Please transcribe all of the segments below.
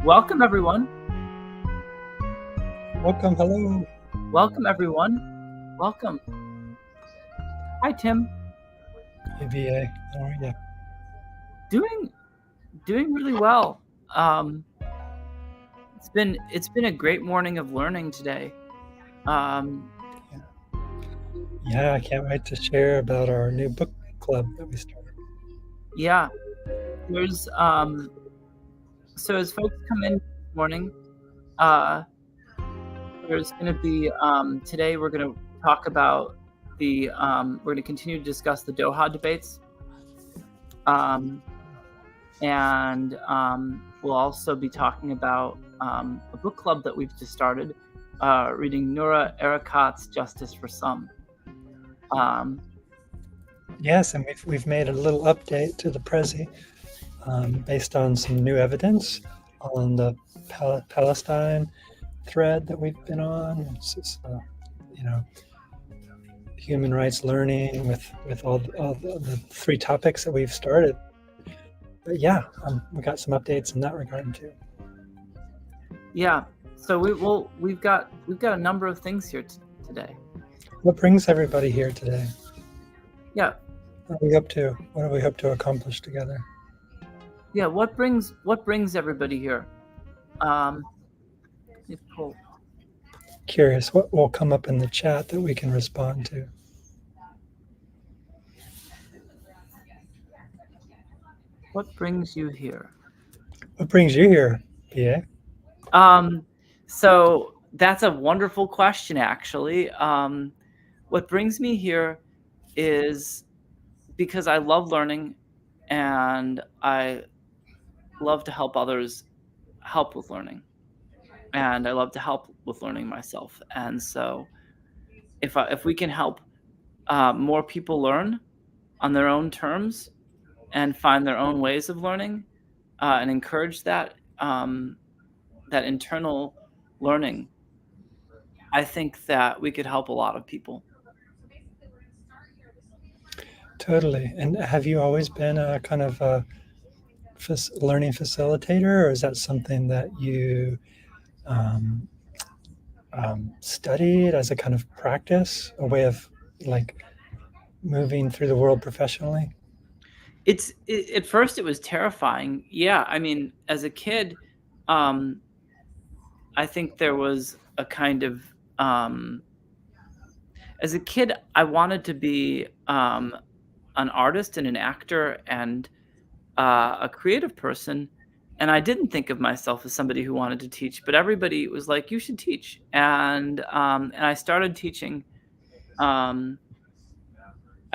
Welcome, everyone. Welcome. Hello. Welcome, everyone. Welcome. Hi, Tim. Hey, VA. How are you? Doing really well. It's been a great morning of learning today. Yeah, I can't wait to share about our new book club that we started. Yeah, there's so as folks come in this morning, there's going to be today we're going to talk about we're going to continue to discuss the Doha debates. And we'll also be talking about a book club that we've just started, reading Noura Erakat's Justice for Some. Yes, and we've made a little update to the Prezi based on some new evidence on the Palestine thread that we've been on. It's just, human rights learning with all the three topics that we've started. But yeah, we got some updates in that regard too. Yeah, so we've got a number of things here today. What brings everybody here today? Yeah. What are we up to? What do we hope to accomplish together? Yeah, what brings everybody here? Curious, what will come up in the chat that we can respond to? What brings you here? What brings you here, PA? So that's a wonderful question, actually. What brings me here is because I love learning and I love to help others help with learning. And I love to help with learning myself. And so if we can help more people learn on their own terms and find their own ways of learning and encourage that internal learning, I think that we could help a lot of people. Totally. And have you always been a kind of a learning facilitator, or is that something that you studied as a kind of practice, a way of like moving through the world professionally? At first it was terrifying. Yeah, I mean, as a kid, I think there was a kind of as a kid, I wanted to be an artist and an actor and a creative person, and I didn't think of myself as somebody who wanted to teach. But everybody was like, "You should teach," and I started teaching. I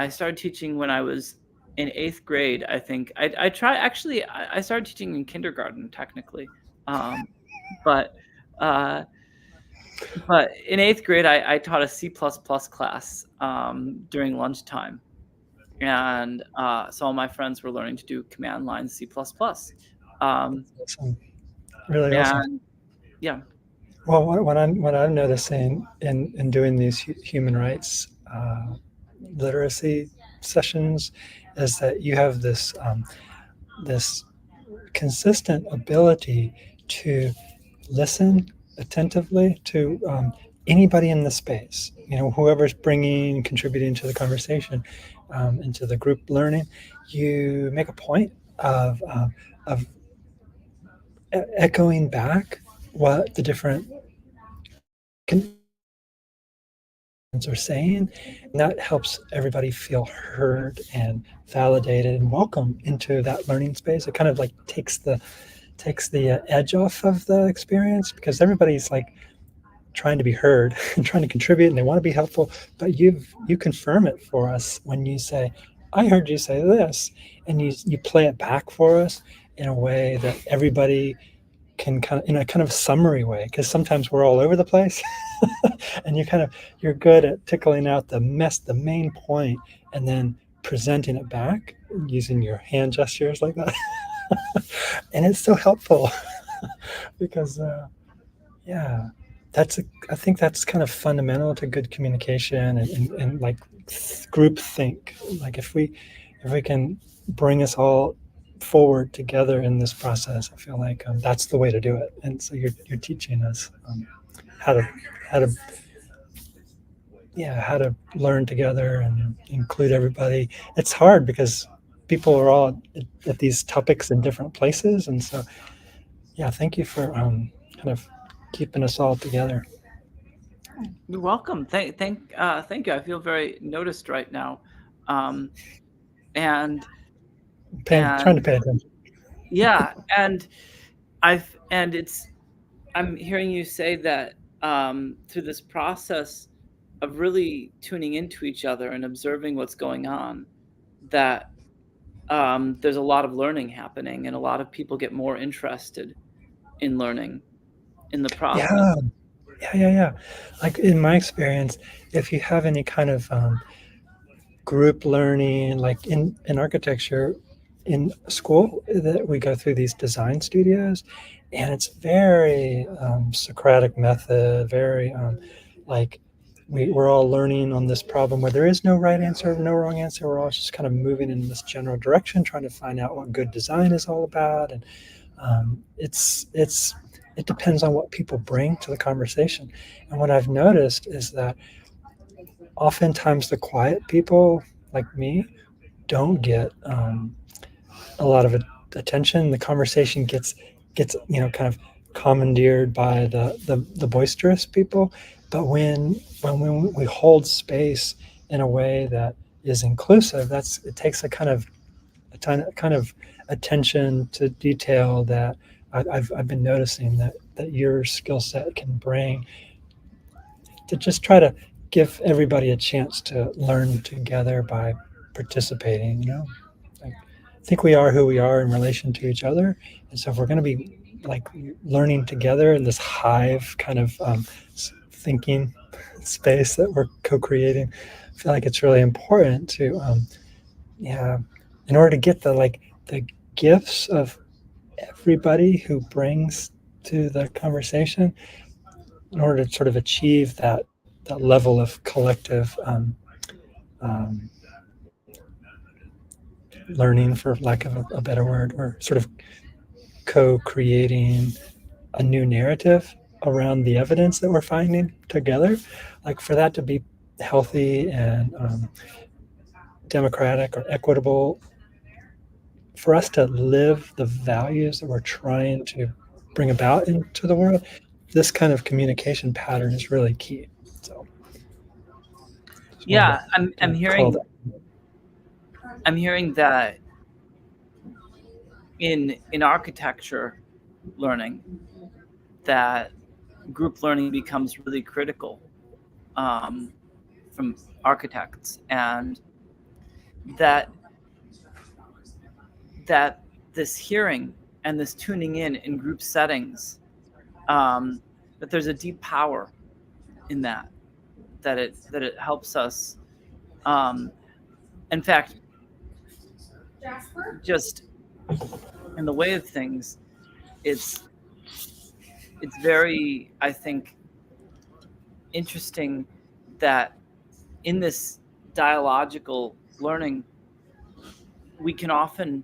started teaching when I was in 8th grade. I think I started teaching in kindergarten technically, but in 8th grade I taught a C++ class during lunchtime, and so all my friends were learning to do command line C++. Awesome. Really awesome. Yeah. Well, what I'm noticing in doing these human rights literacy sessions is that you have this this consistent ability to listen attentively to anybody in the space. Whoever's contributing to the conversation, into the group learning. You make a point of echoing back what the different are saying, and that helps everybody feel heard and validated and welcome into that learning space. It kind of like takes the edge off of the experience, because everybody's like trying to be heard and trying to contribute, and they want to be helpful, but you confirm it for us when you say, "I heard you say this," and you play it back for us in a way that everybody can in a kind of summary way, because sometimes we're all over the place. And you're good at tickling out the main point, and then presenting it back using your hand gestures like that. And it's so helpful because I think that's kind of fundamental to good communication and like group think. Like if we can bring us all forward together in this process. I feel like that's the way to do it. And so you're teaching us how to how to how to learn together and include everybody. It's hard because people are all at these topics in different places, and so yeah, thank you for kind of keeping us all together. You're welcome. Thank you. I feel very noticed right now, um, and Trying to and pay attention. yeah, and it's I'm hearing you say that through this process of really tuning into each other and observing what's going on, that there's a lot of learning happening, and a lot of people get more interested in learning in the Yeah, process. yeah. Like in my experience, if you have any kind of group learning, like in architecture, in school, that we go through these design studios, and it's very Socratic method, very like we're all learning on this problem where there is no right answer, no wrong answer. We're all just kind of moving in this general direction, trying to find out what good design is all about, and it depends on what people bring to the conversation. And what I've noticed is that oftentimes the quiet people like me don't get a lot of attention. The conversation gets kind of commandeered by the boisterous people. But when we hold space in a way that is inclusive, it takes kind of attention to detail that I've been noticing that your skill set can bring to just try to give everybody a chance to learn together by participating. Like, I think we are who we are in relation to each other, and so if we're going to be like learning together in this hive kind of thinking space that we're co-creating, I feel like it's really important to yeah, in order to get the gifts of everybody who brings to the conversation, in order to sort of achieve that level of collective um, learning, for lack of a better word, or sort of co-creating a new narrative around the evidence that we're finding together, like for that to be healthy and democratic or equitable, for us to live the values that we're trying to bring about into the world, this kind of communication pattern is really key. So just wanted Yeah, I'm to call hearing that. I'm hearing that in architecture learning, that group learning becomes really critical um, from architects, and that that this hearing and this tuning in group settings, um, that there's a deep power in that it helps us. Um, in fact, just in the way of things, it's it's very, I think, interesting that in this dialogical learning, we can often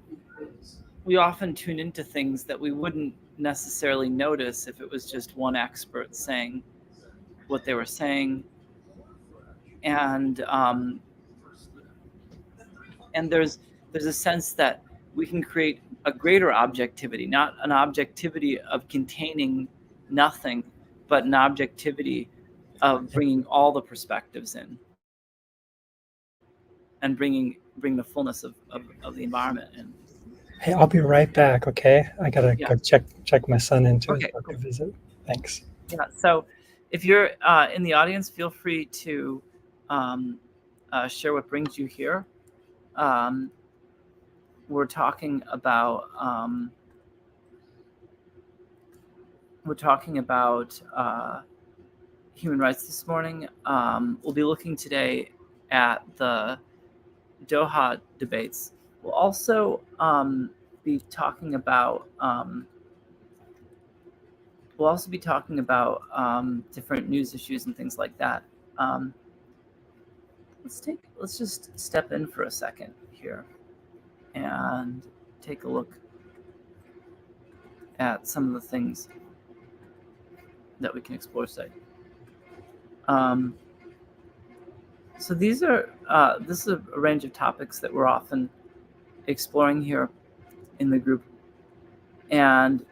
we often tune into things that we wouldn't necessarily notice if it was just one expert saying what they were saying, and and there's a sense that we can create a greater objectivity, not an objectivity of containing nothing, but an objectivity of bringing all the perspectives in, and bring the fullness of the environment in. Hey, I'll be right back. Okay, I gotta Yeah. go check my son into his Okay. doctor Cool. visit. Thanks. Yeah. So, if you're in the audience, feel free to um, share what brings you here. Um, we're talking about human rights this morning. We'll be looking today at the Doha debates. We'll also be talking about different news issues and things like that. Um, let's just step in for a second here, and take a look at some of the things that we can explore today. So these are this is a range of topics that we're often exploring here in the group, and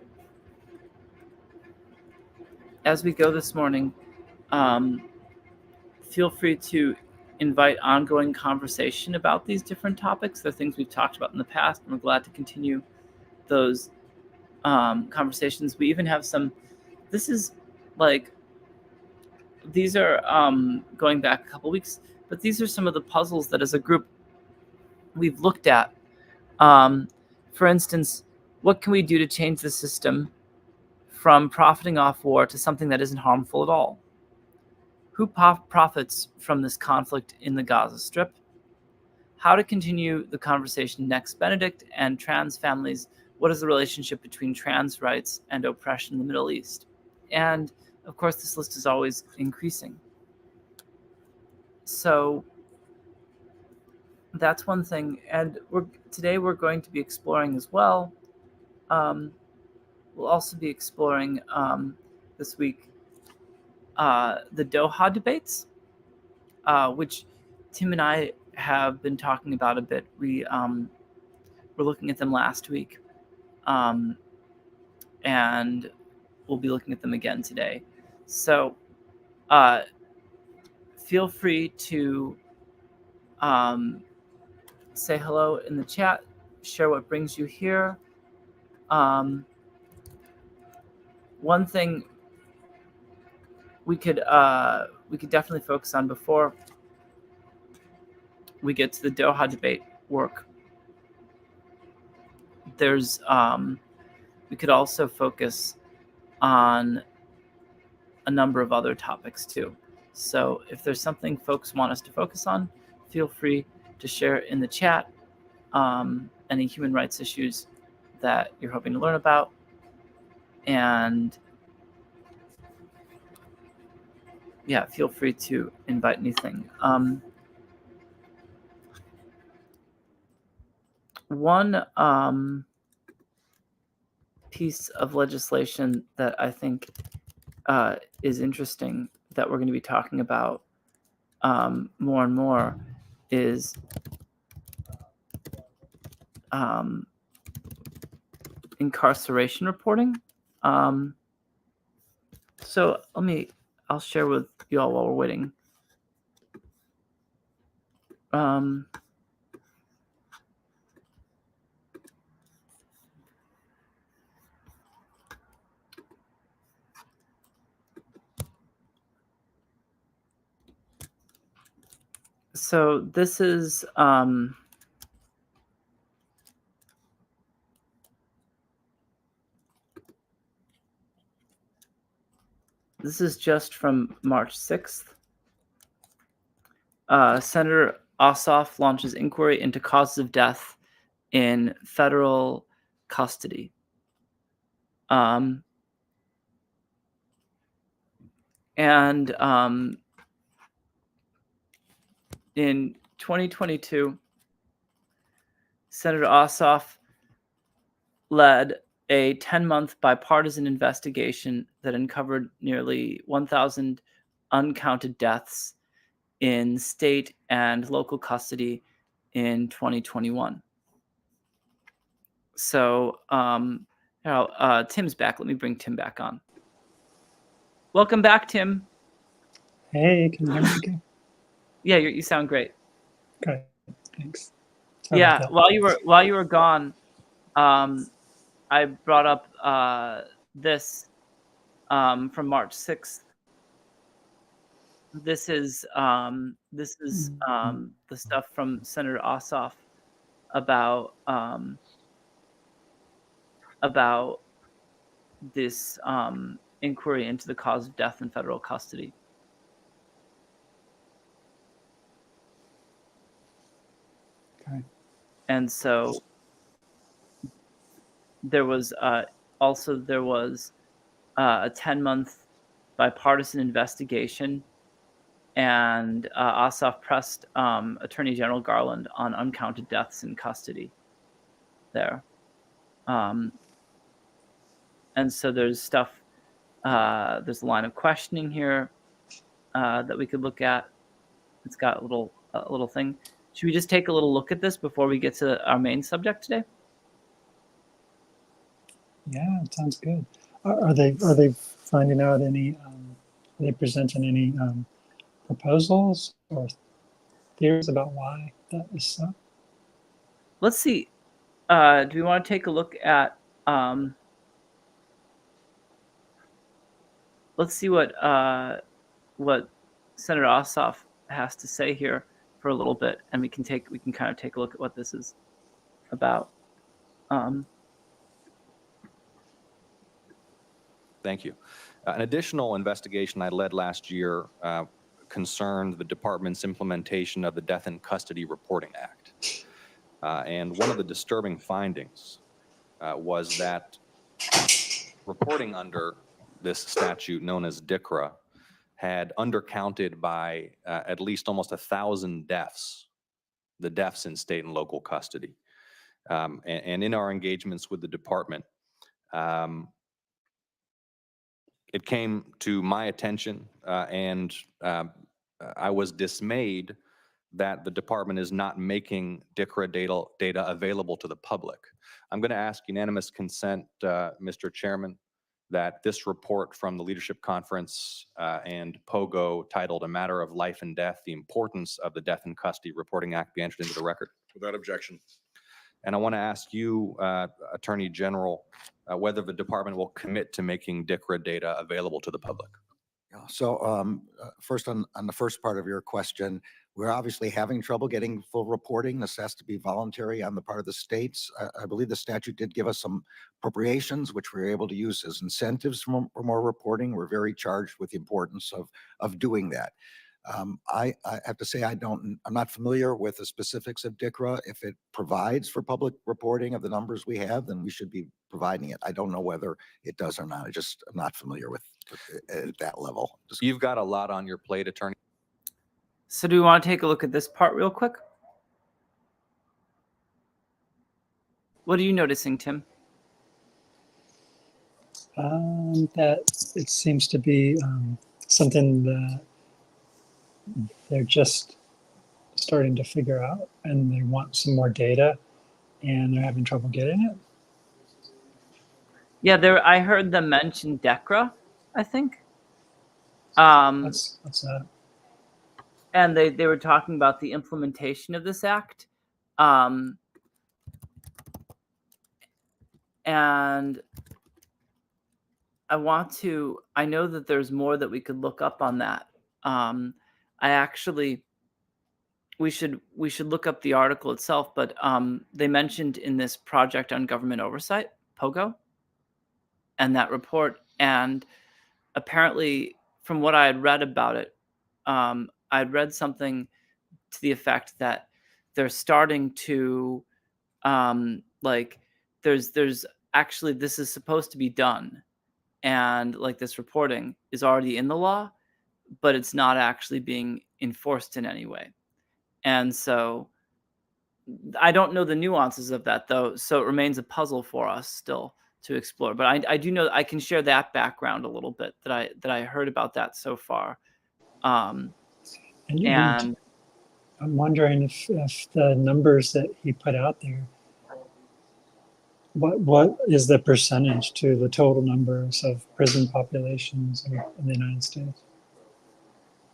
as we go this morning, feel free to invite ongoing conversation about these different topics. They're things we've talked about in the past, and we're glad to continue those conversations. We even have some. This is like these are going back a couple weeks, but these are some of the puzzles that as a group we've looked at. For instance, what can we do to change the system from profiting off war to something that isn't harmful at all? Who profits from this conflict in the Gaza Strip? How to continue the conversation Nex Benedict and trans families. What is the relationship between trans rights and oppression in the Middle East? And of course, this list is always increasing. So that's one thing. And today we're going to be exploring as well. We'll also be exploring this week the Doha debates, which Tim and I have been talking about a bit. We were looking at them last week, and we'll be looking at them again today. So feel free to say hello in the chat, share what brings you here. One thing we could definitely focus on before we get to the Doha debate work. There's we could also focus on a number of other topics too. So if there's something folks want us to focus on, feel free to share in the chat any human rights issues that you're hoping to learn about. And yeah, feel free to invite anything. One piece of legislation that I think is interesting that we're going to be talking about more and more is incarceration reporting. So I'll share with you all while we're waiting. So this is just from March 6th. Senator Ossoff launches inquiry into causes of death in federal custody. And in 2022, Senator Ossoff led a 10-month bipartisan investigation that uncovered nearly 1,000 uncounted deaths in state and local custody in 2021. So Tim's back. Let me bring Tim back on. Welcome back, Tim. Hey, can you hear me okay? Yeah, you sound great. Okay, thanks. Yeah, while you were gone, I brought up this from March 6th. This is the stuff from Senator Ossoff about this inquiry into the cause of death in federal custody. Okay. And so there was also a 10-month bipartisan investigation, and Ossoff pressed Attorney General Garland on uncounted deaths in custody there. And so there's stuff, there's a line of questioning here that we could look at. It's got a little thing. Should we just take a little look at this before we get to our main subject today? Yeah, it sounds good. Are they finding out any? Are they presenting any proposals or theories about why that is so? Let's see. Do we want to take a look at? Let's see what Senator Ossoff has to say here for a little bit, and we can kind of take a look at what this is about. Thank you. An additional investigation I led last year concerned the department's implementation of the Death in Custody Reporting Act. And one of the disturbing findings was that reporting under this statute known as DICRA had undercounted by at least almost 1,000 deaths, the deaths in state and local custody. And in our engagements with the department, it came to my attention, and I was dismayed that the department is not making DICRA data available to the public. I'm going to ask unanimous consent, Mr. Chairman, that this report from the Leadership Conference and POGO titled A Matter of Life and Death, the Importance of the Death in Custody Reporting Act be entered into the record. Without objection. And I want to ask you, Attorney General, whether the department will commit to making DICRA data available to the public. So first on the first part of your question, we're obviously having trouble getting full reporting. This has to be voluntary on the part of the states. I believe the statute did give us some appropriations, which we were able to use as incentives for more reporting. We're very charged with the importance of doing that. I have to say I'm not familiar with the specifics of DICRA. If it provides for public reporting of the numbers we have, then we should be providing it. I don't know whether it does or not. I'm not familiar with it at that level. You've got a lot on your plate, Attorney. So do we want to take a look at this part real quick? What are you noticing, Tim? That it seems to be something that they're just starting to figure out, and they want some more data, and they're having trouble getting it. Yeah, I heard them mention DECRA, I think. What's that? And they were talking about the implementation of this act. And I know that there's more that we could look up on that. We should look up the article itself, but they mentioned in this project on government oversight, POGO, and that report. And apparently, from what I had read about it, I'd read something to the effect that they're starting to there's actually, this is supposed to be done, and like this reporting is already in the law, but it's not actually being enforced in any way. And so I don't know the nuances of that, though, so it remains a puzzle for us still to explore. But I do know I can share that background a little bit, that I heard about that so far. And I'm wondering if the numbers that he put out there, what is the percentage to the total numbers of prison populations in the United States?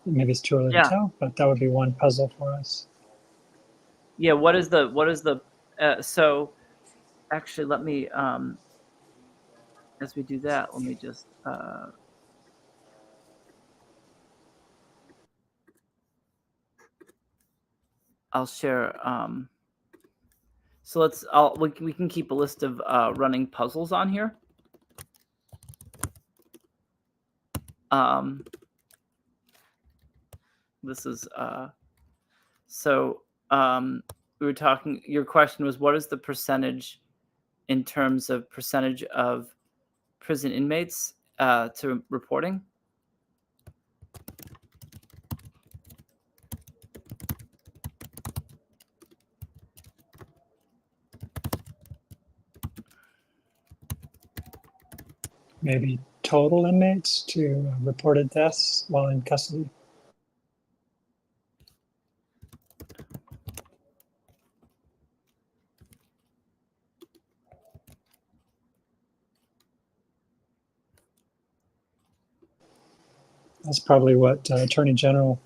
Maybe it's too early to tell, but that would be one puzzle for us. Yeah, what is the so actually let me as we do that, let me just I'll share so we can keep a list of running puzzles on here. This is we were talking, your question was, what is the percentage in terms of percentage of prison inmates to reporting? maybe total inmates to reported deaths while in custody? That's probably what Attorney General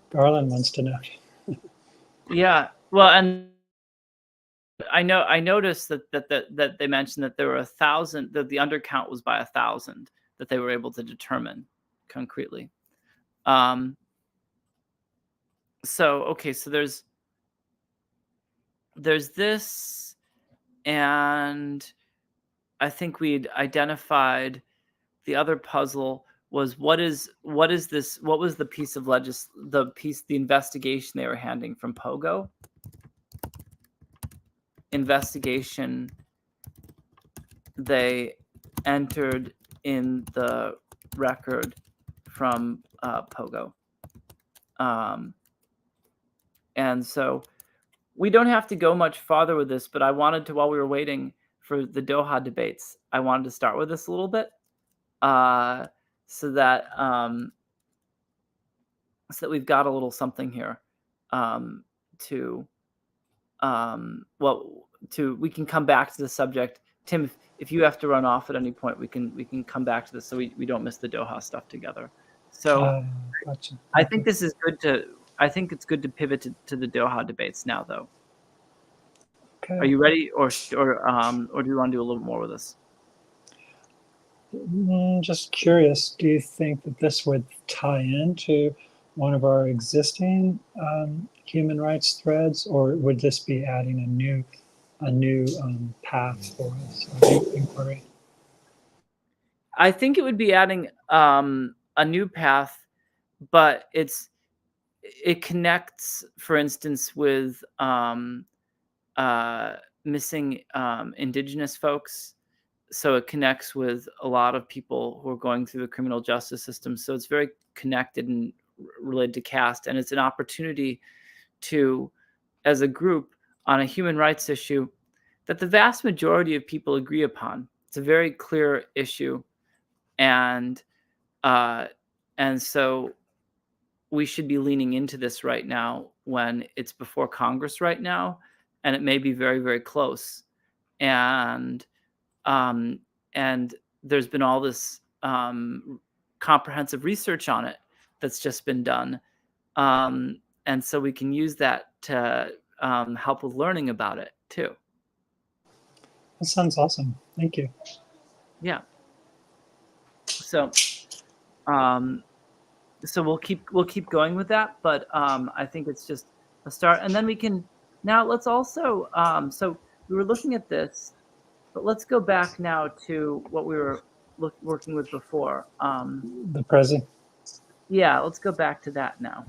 Garland wants to know. Yeah. Well, and I noticed that they mentioned that there were 1,000, that the undercount was by 1,000 that they were able to determine concretely. So okay, so there's this, and I think we'd identified the other puzzle was what was the piece of the investigation they were handing from Pogo? Investigation they entered in the record from Pogo. And so we don't have to go much farther with this, but I wanted to, while we were waiting for the Doha debates, I wanted to start with this a little bit, so that we've got a little something here, we can come back to the subject. Tim, if you have to run off at any point, we can come back to this so we don't miss the Doha stuff together. So Gotcha. I think this is good it's good to pivot to the Doha debates now, though. Okay. Are you ready, or do you want to do a little more with this? Just curious, do you think that this would tie into one of our existing human rights threads, or would this be adding a new path for us, a new inquiry? I think it would be adding a new path, but it connects, for instance, with missing indigenous folks. So it connects with a lot of people who are going through the criminal justice system. So it's very connected and related to caste, and it's an opportunity to, as a group, on a human rights issue that the vast majority of people agree upon. It's a very clear issue, and so we should be leaning into this right now when it's before Congress right now, and it may be very, very close. And there's been all this comprehensive research on it that's just been done. And so we can use that to help with learning about it too. That sounds awesome. Thank you. Yeah. So we'll keep going with that, but I think it's just a start, and then we can now let's also so we were looking at this, but let's go back now to what we were working with before. The present. Yeah, let's go back to that now.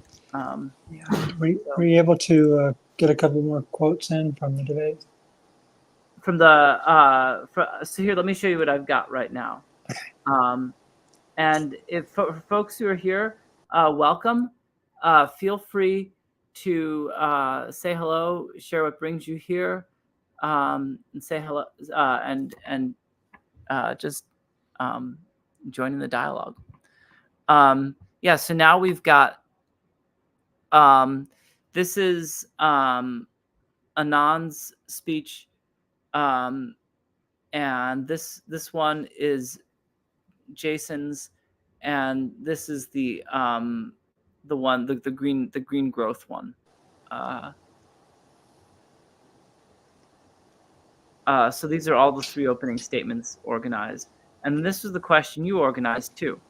Were you able to get a couple more quotes in from the debate? From the so here, let me show you what I've got right now. And if for folks who are here, welcome. Feel free to say hello, share what brings you here, and say hello, and just joining the dialogue. Yeah, so now we've got this is Anand's speech, and this one is Jason's, and this is the green growth one. So these are all the three opening statements organized, and this was the question you organized too.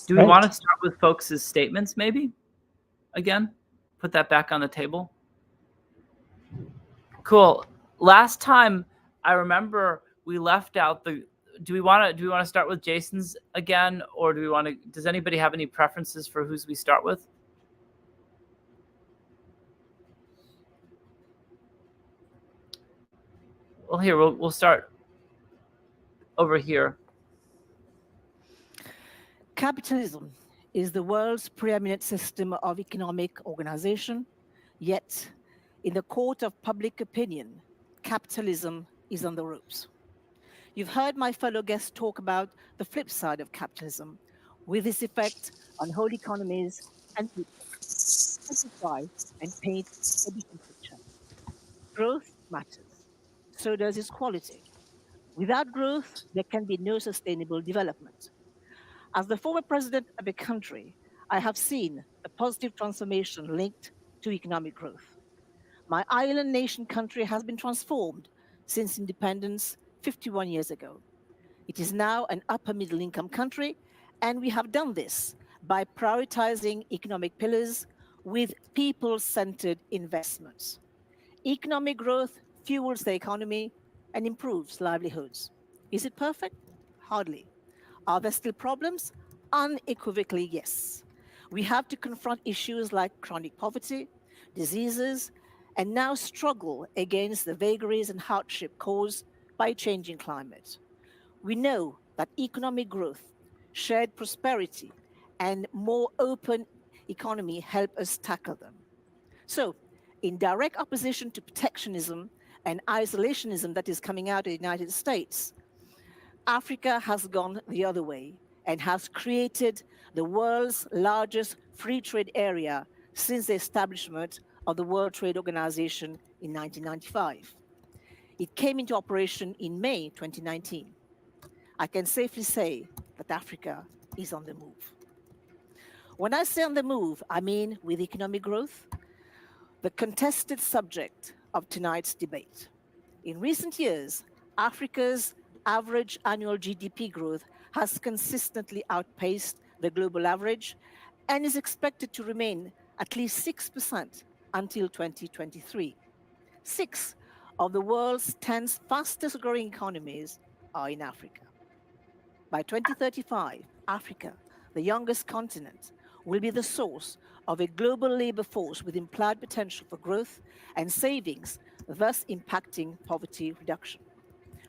Do we want to start with folks' statements, maybe? Again, put that back on the table. Cool. Last time, I remember we left out the. Do we want to start with Jason's again, or do we want to? Does anybody have any preferences for whose we start with? Well, here we'll start over here. Capitalism is the world's preeminent system of economic organization, yet, in the court of public opinion, capitalism is on the ropes. You've heard my fellow guests talk about the flip side of capitalism, with its effect on whole economies and people. Simplify and paint a different picture. Growth matters. So does its quality. Without growth, there can be no sustainable development. As the former president of a country, I have seen the positive transformation linked to economic growth. My island nation country has been transformed since independence 51 years ago. It is now an upper middle income country, and we have done this by prioritizing economic pillars with people centered investments. Economic growth fuels the economy and improves livelihoods. Is it perfect? Hardly. Are there still problems? Unequivocally, yes. We have to confront issues like chronic poverty, diseases, and now struggle against the vagaries and hardship caused by changing climate. We know that economic growth, shared prosperity, and more open economy help us tackle them. So, in direct opposition to protectionism and isolationism that is coming out of the United States, Africa has gone the other way and has created the world's largest free trade area since the establishment of the World Trade Organization in 1995. It came into operation in May 2019. I can safely say that Africa is on the move. When I say on the move, I mean with economic growth, the contested subject of tonight's debate. In recent years, Africa's average annual GDP growth has consistently outpaced the global average and is expected to remain at least 6% until 2023. Six of the world's 10 fastest growing economies are in Africa. By 2035, Africa, the youngest continent, will be the source of a global labor force with implied potential for growth and savings, thus impacting poverty reduction.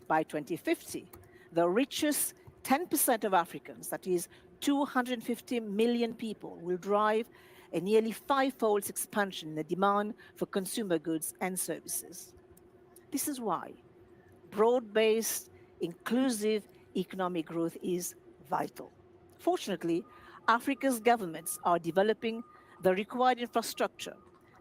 By 2050, the richest 10% of Africans, that is 250 million people, will drive a nearly five-fold expansion in the demand for consumer goods and services. This is why broad-based, inclusive economic growth is vital. Fortunately, Africa's governments are developing the required infrastructure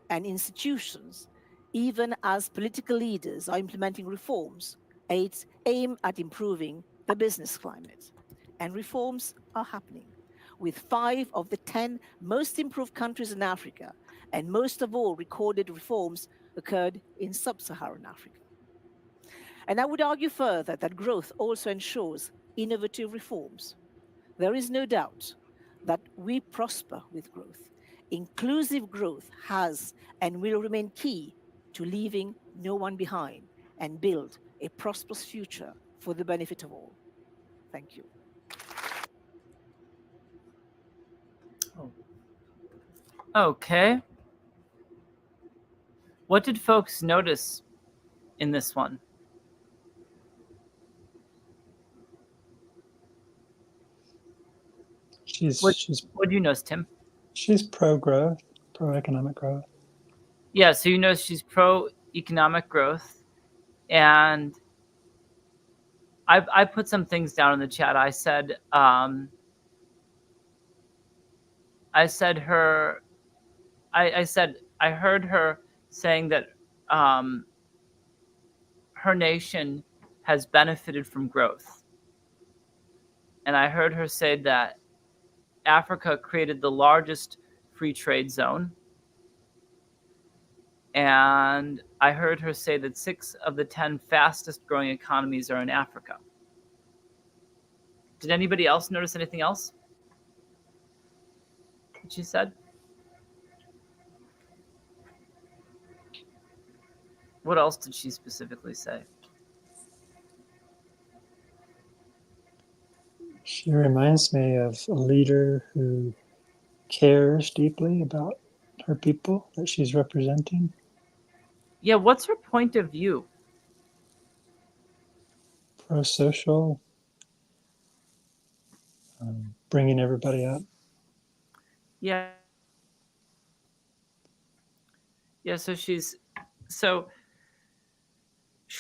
and institutions, even as political leaders are implementing reforms aimed at improving the business climate. And reforms are happening, with 5 of the 10 most improved countries in Africa, and most of all recorded reforms occurred in sub-Saharan Africa. And I would argue further that growth also ensures innovative reforms. There is no doubt that we prosper with growth. Inclusive growth has and will remain key to leaving no one behind and build a prosperous future for the benefit of all. Thank you. Okay. What did folks notice in this one? What She's do you notice, Tim? she's pro growth, pro economic growth. Yeah, so you know she's pro economic growth, and I put some things down in the chat. I said her. I said I heard her saying that her nation has benefited from growth, and I heard her say that Africa created the largest free trade zone. And I heard her say that 6 of the 10 fastest growing economies are in Africa. Did anybody else notice anything else that she said? What else did she specifically say? She reminds me of a leader who cares deeply about her people that she's representing. Yeah, what's her point of view? Pro-social, bringing everybody up. Yeah. Yeah, so she's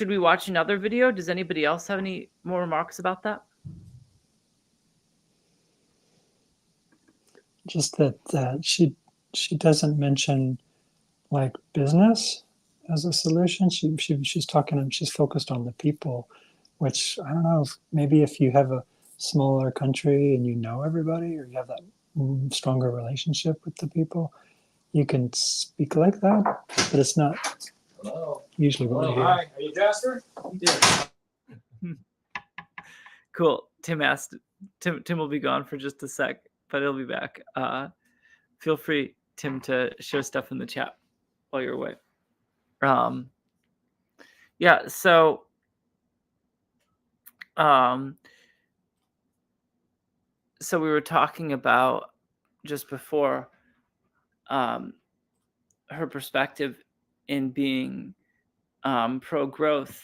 should we watch another video? Does anybody else have any more remarks about that? Just that she doesn't mention like business as a solution. She's talking, she's focused on the people, which I don't know, maybe if you have a smaller country and you know everybody, or you have that stronger relationship with the people, you can speak like that, but it's not usually what we hear. Hi, are you Jasper? Yeah. Cool. Tim asked. Tim will be gone for just a sec, but he'll be back. Feel free, Tim, to share stuff in the chat while you're away. Yeah. So, so we were talking about just before her perspective in being pro-growth.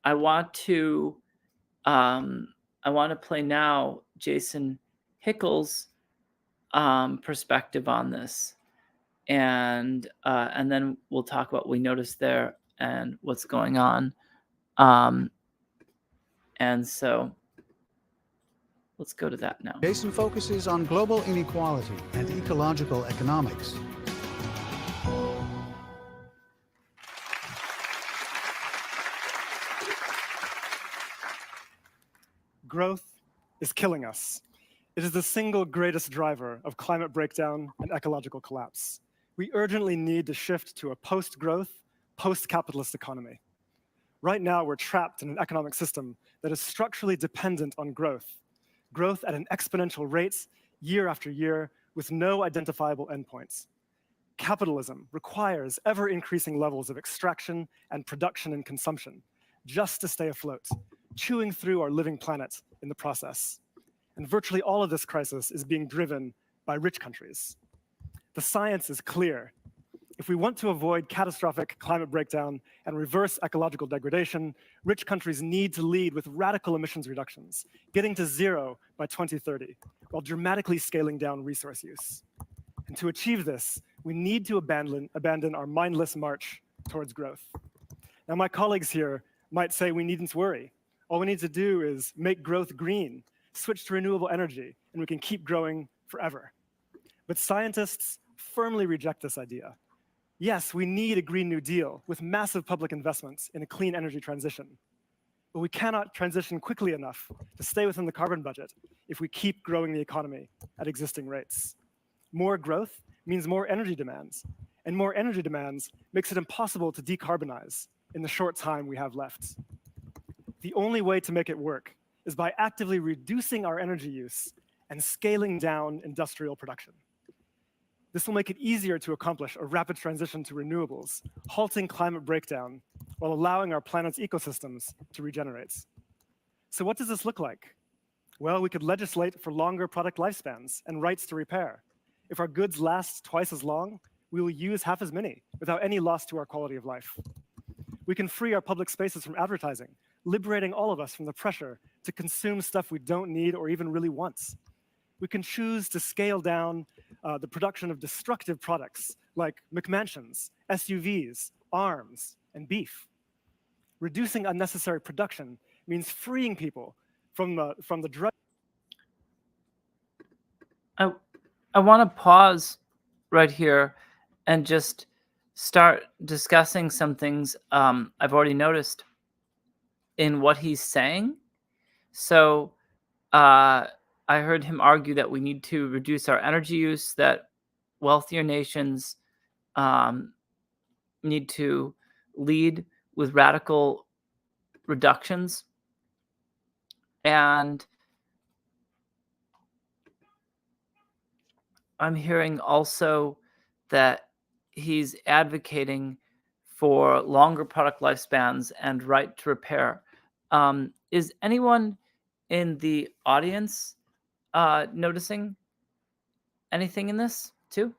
I want to play now Jason Hickel's perspective on this, and then we'll talk about what we noticed there and what's going on. And so let's go to that now. Jason focuses on global inequality and ecological economics. Growth is killing us. It is the single greatest driver of climate breakdown and ecological collapse. We urgently need to shift to a post-growth, post-capitalist economy. Right now, we're trapped in an economic system that is structurally dependent on growth at an exponential rate, year after year, with no identifiable endpoints. Capitalism requires ever-increasing levels of extraction and production and consumption just to stay afloat, chewing through our living planet in the process. And virtually all of this crisis is being driven by rich countries. The science is clear. If we want to avoid catastrophic climate breakdown and reverse ecological degradation, rich countries need to lead with radical emissions reductions, getting to zero by 2030, while dramatically scaling down resource use. And to achieve this, we need to abandon our mindless march towards growth. Now, my colleagues here might say we needn't worry. All we need to do is make growth green, switch to renewable energy, and we can keep growing forever. But scientists firmly reject this idea. Yes, we need a Green New Deal with massive public investments in a clean energy transition. But we cannot transition quickly enough to stay within the carbon budget if we keep growing the economy at existing rates. More growth means more energy demands, and more energy demands makes it impossible to decarbonize in the short time we have left. The only way to make it work is by actively reducing our energy use and scaling down industrial production. This will make it easier to accomplish a rapid transition to renewables, halting climate breakdown while allowing our planet's ecosystems to regenerate. So what does this look like? Well, we could legislate for longer product lifespans and rights to repair. If our goods last twice as long, we will use half as many without any loss to our quality of life. We can free our public spaces from advertising, liberating all of us from the pressure to consume stuff we don't need or even really want. We can choose to scale down the production of destructive products like McMansions, SUVs, arms, and beef. Reducing unnecessary production means freeing people from the drug. I want to pause right here and just start discussing some things I've already noticed in what he's saying. So I heard him argue that we need to reduce our energy use, that wealthier nations need to lead with radical reductions. And I'm hearing also that he's advocating for longer product lifespans and right to repair. Is anyone in the audience noticing anything in this too?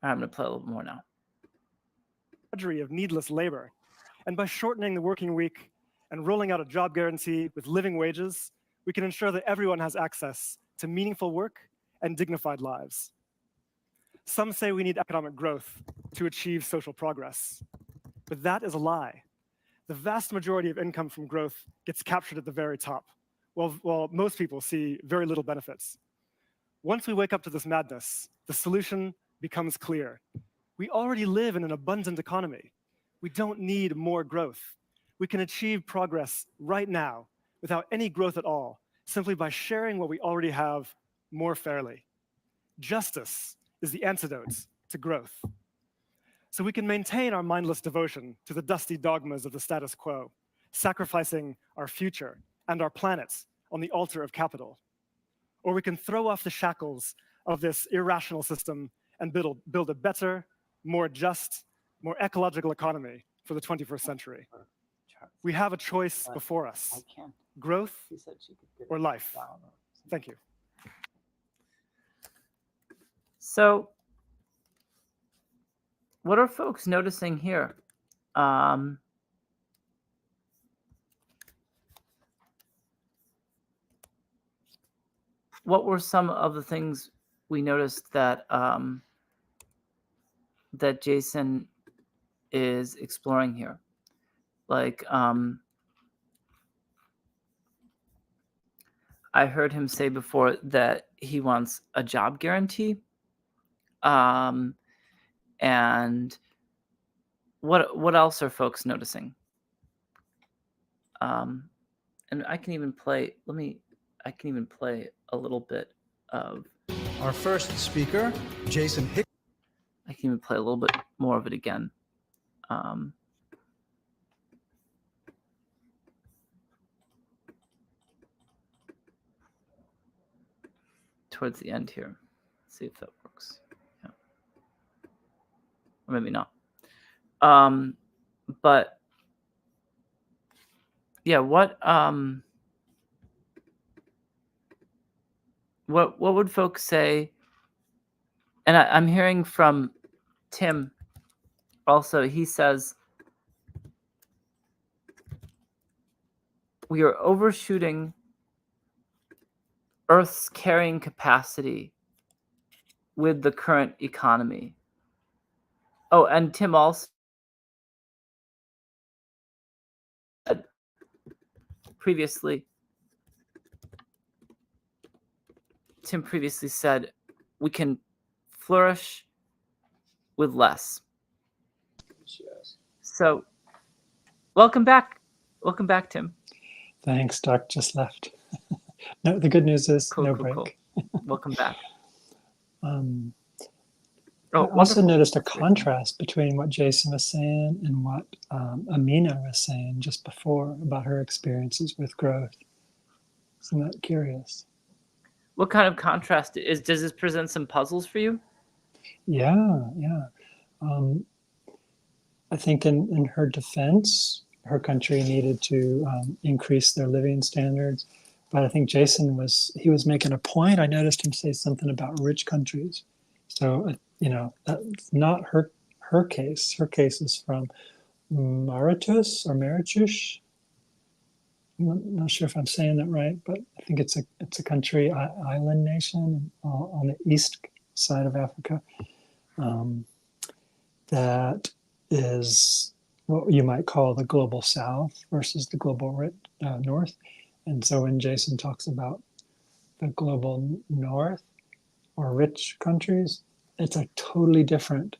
I'm going to play a little more now. Of needless labor. And by shortening the working week and rolling out a job guarantee with living wages, we can ensure that everyone has access to meaningful work and dignified lives. Some say we need economic growth to achieve social progress, but that is a lie. The vast majority of income from growth gets captured at the very top, while most people see very little benefits. Once we wake up to this madness, the solution becomes clear. We already live in an abundant economy. We don't need more growth. We can achieve progress right now without any growth at all, simply by sharing what we already have more fairly. Justice is the antidote to growth. So we can maintain our mindless devotion to the dusty dogmas of the status quo, sacrificing our future and our planet on the altar of capital. Or we can throw off the shackles of this irrational system and build a better, more just, more ecological economy for the 21st century. We have a choice before us: growth or life. Thank you. So, what are folks noticing here? What were some of the things we noticed that that Jason is exploring here? Like, I heard him say before that he wants a job guarantee. And what else are folks noticing? And I can even play. I can even play a little bit of. Our first speaker, Jason Hick. I can even play a little bit more of it again. Towards the end here. Let's see if that works. Yeah. Or maybe not. But yeah, what would folks say? And I'm hearing from Tim also. He says we are overshooting Earth's carrying capacity with the current economy. Oh, and Tim also said previously, said we can flourish with less. So, welcome back. Welcome back, Tim. Thanks, Doc just left. No, the good news is no break. Cool. Welcome back. I also noticed a contrast between what Jason was saying and what Amina was saying just before about her experiences with growth. Isn't that curious? What kind of contrast does this present some puzzles for you? Yeah. I think in her defense, her country needed to increase their living standards. But I think Jason was making a point. I noticed him say something about rich countries. So, that's not her case. Her case is from Mauritius or Mauritius. I'm not sure if I'm saying that right, but I think it's a country, island nation on the east side of Africa. That is what you might call the global south versus the global north. And so when Jason talks about the global north or rich countries, it's a totally different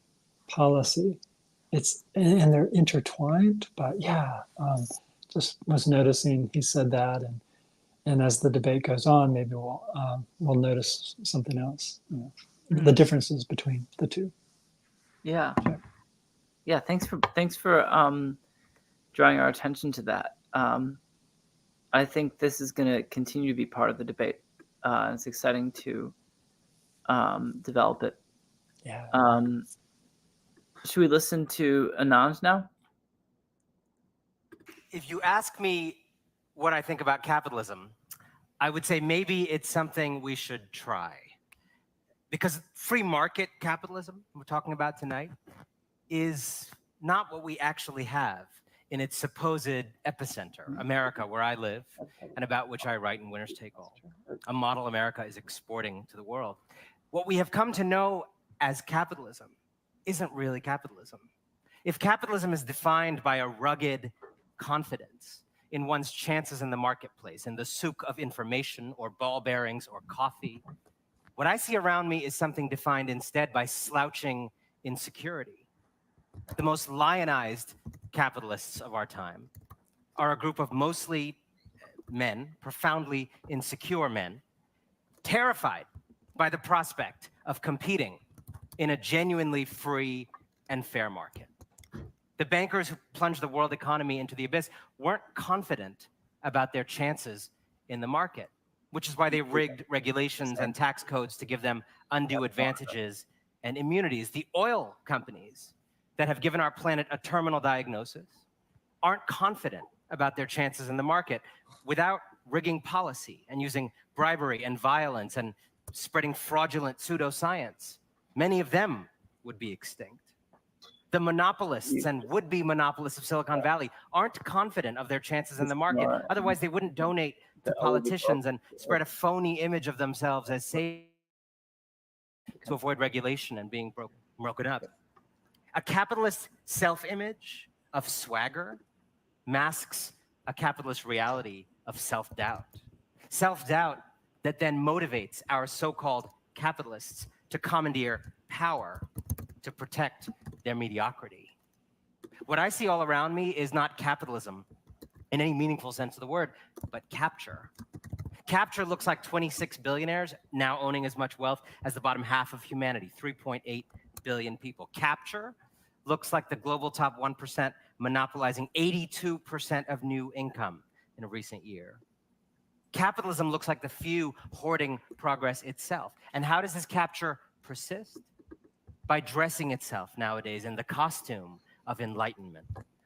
policy. And they're intertwined, but just was noticing he said that, and as the debate goes on, maybe we'll notice something else, the differences between the two. Yeah. Thanks for drawing our attention to that. I think this is going to continue to be part of the debate. It's exciting to develop it. Yeah. Should we listen to Anand now? If you ask me what I think about capitalism, I would say maybe it's something we should try. Because free market capitalism, we're talking about tonight, is not what we actually have in its supposed epicenter, America, where I live, and about which I write in Winners Take All. A model America is exporting to the world. What we have come to know as capitalism isn't really capitalism. If capitalism is defined by a rugged confidence in one's chances in the marketplace, in the souk of information or ball bearings or coffee, what I see around me is something defined instead by slouching insecurity. The most lionized capitalists of our time are a group of mostly men, profoundly insecure men, terrified by the prospect of competing in a genuinely free and fair market. The bankers who plunged the world economy into the abyss weren't confident about their chances in the market, which is why they rigged regulations and tax codes to give them undue advantages and immunities. The oil companies that have given our planet a terminal diagnosis aren't confident about their chances in the market without rigging policy and using bribery and violence and spreading fraudulent pseudoscience. Many of them would be extinct. The monopolists and would-be monopolists of Silicon Valley aren't confident of their chances in the market. Otherwise, they wouldn't donate to politicians and spread a phony image of themselves as safe to avoid regulation and being broken up. A capitalist self-image of swagger masks a capitalist reality of self-doubt. Self-doubt that then motivates our so-called capitalists to commandeer power to protect their mediocrity. What I see all around me is not capitalism in any meaningful sense of the word, but capture. Capture looks like 26 billionaires now owning as much wealth as the bottom half of humanity, 3.8 billion people. Capture looks like the global top 1% monopolizing 82% of new income in a recent year. Capitalism looks like the few hoarding progress itself. And how does this capture persist? By dressing itself nowadays in the costume of enlightenment.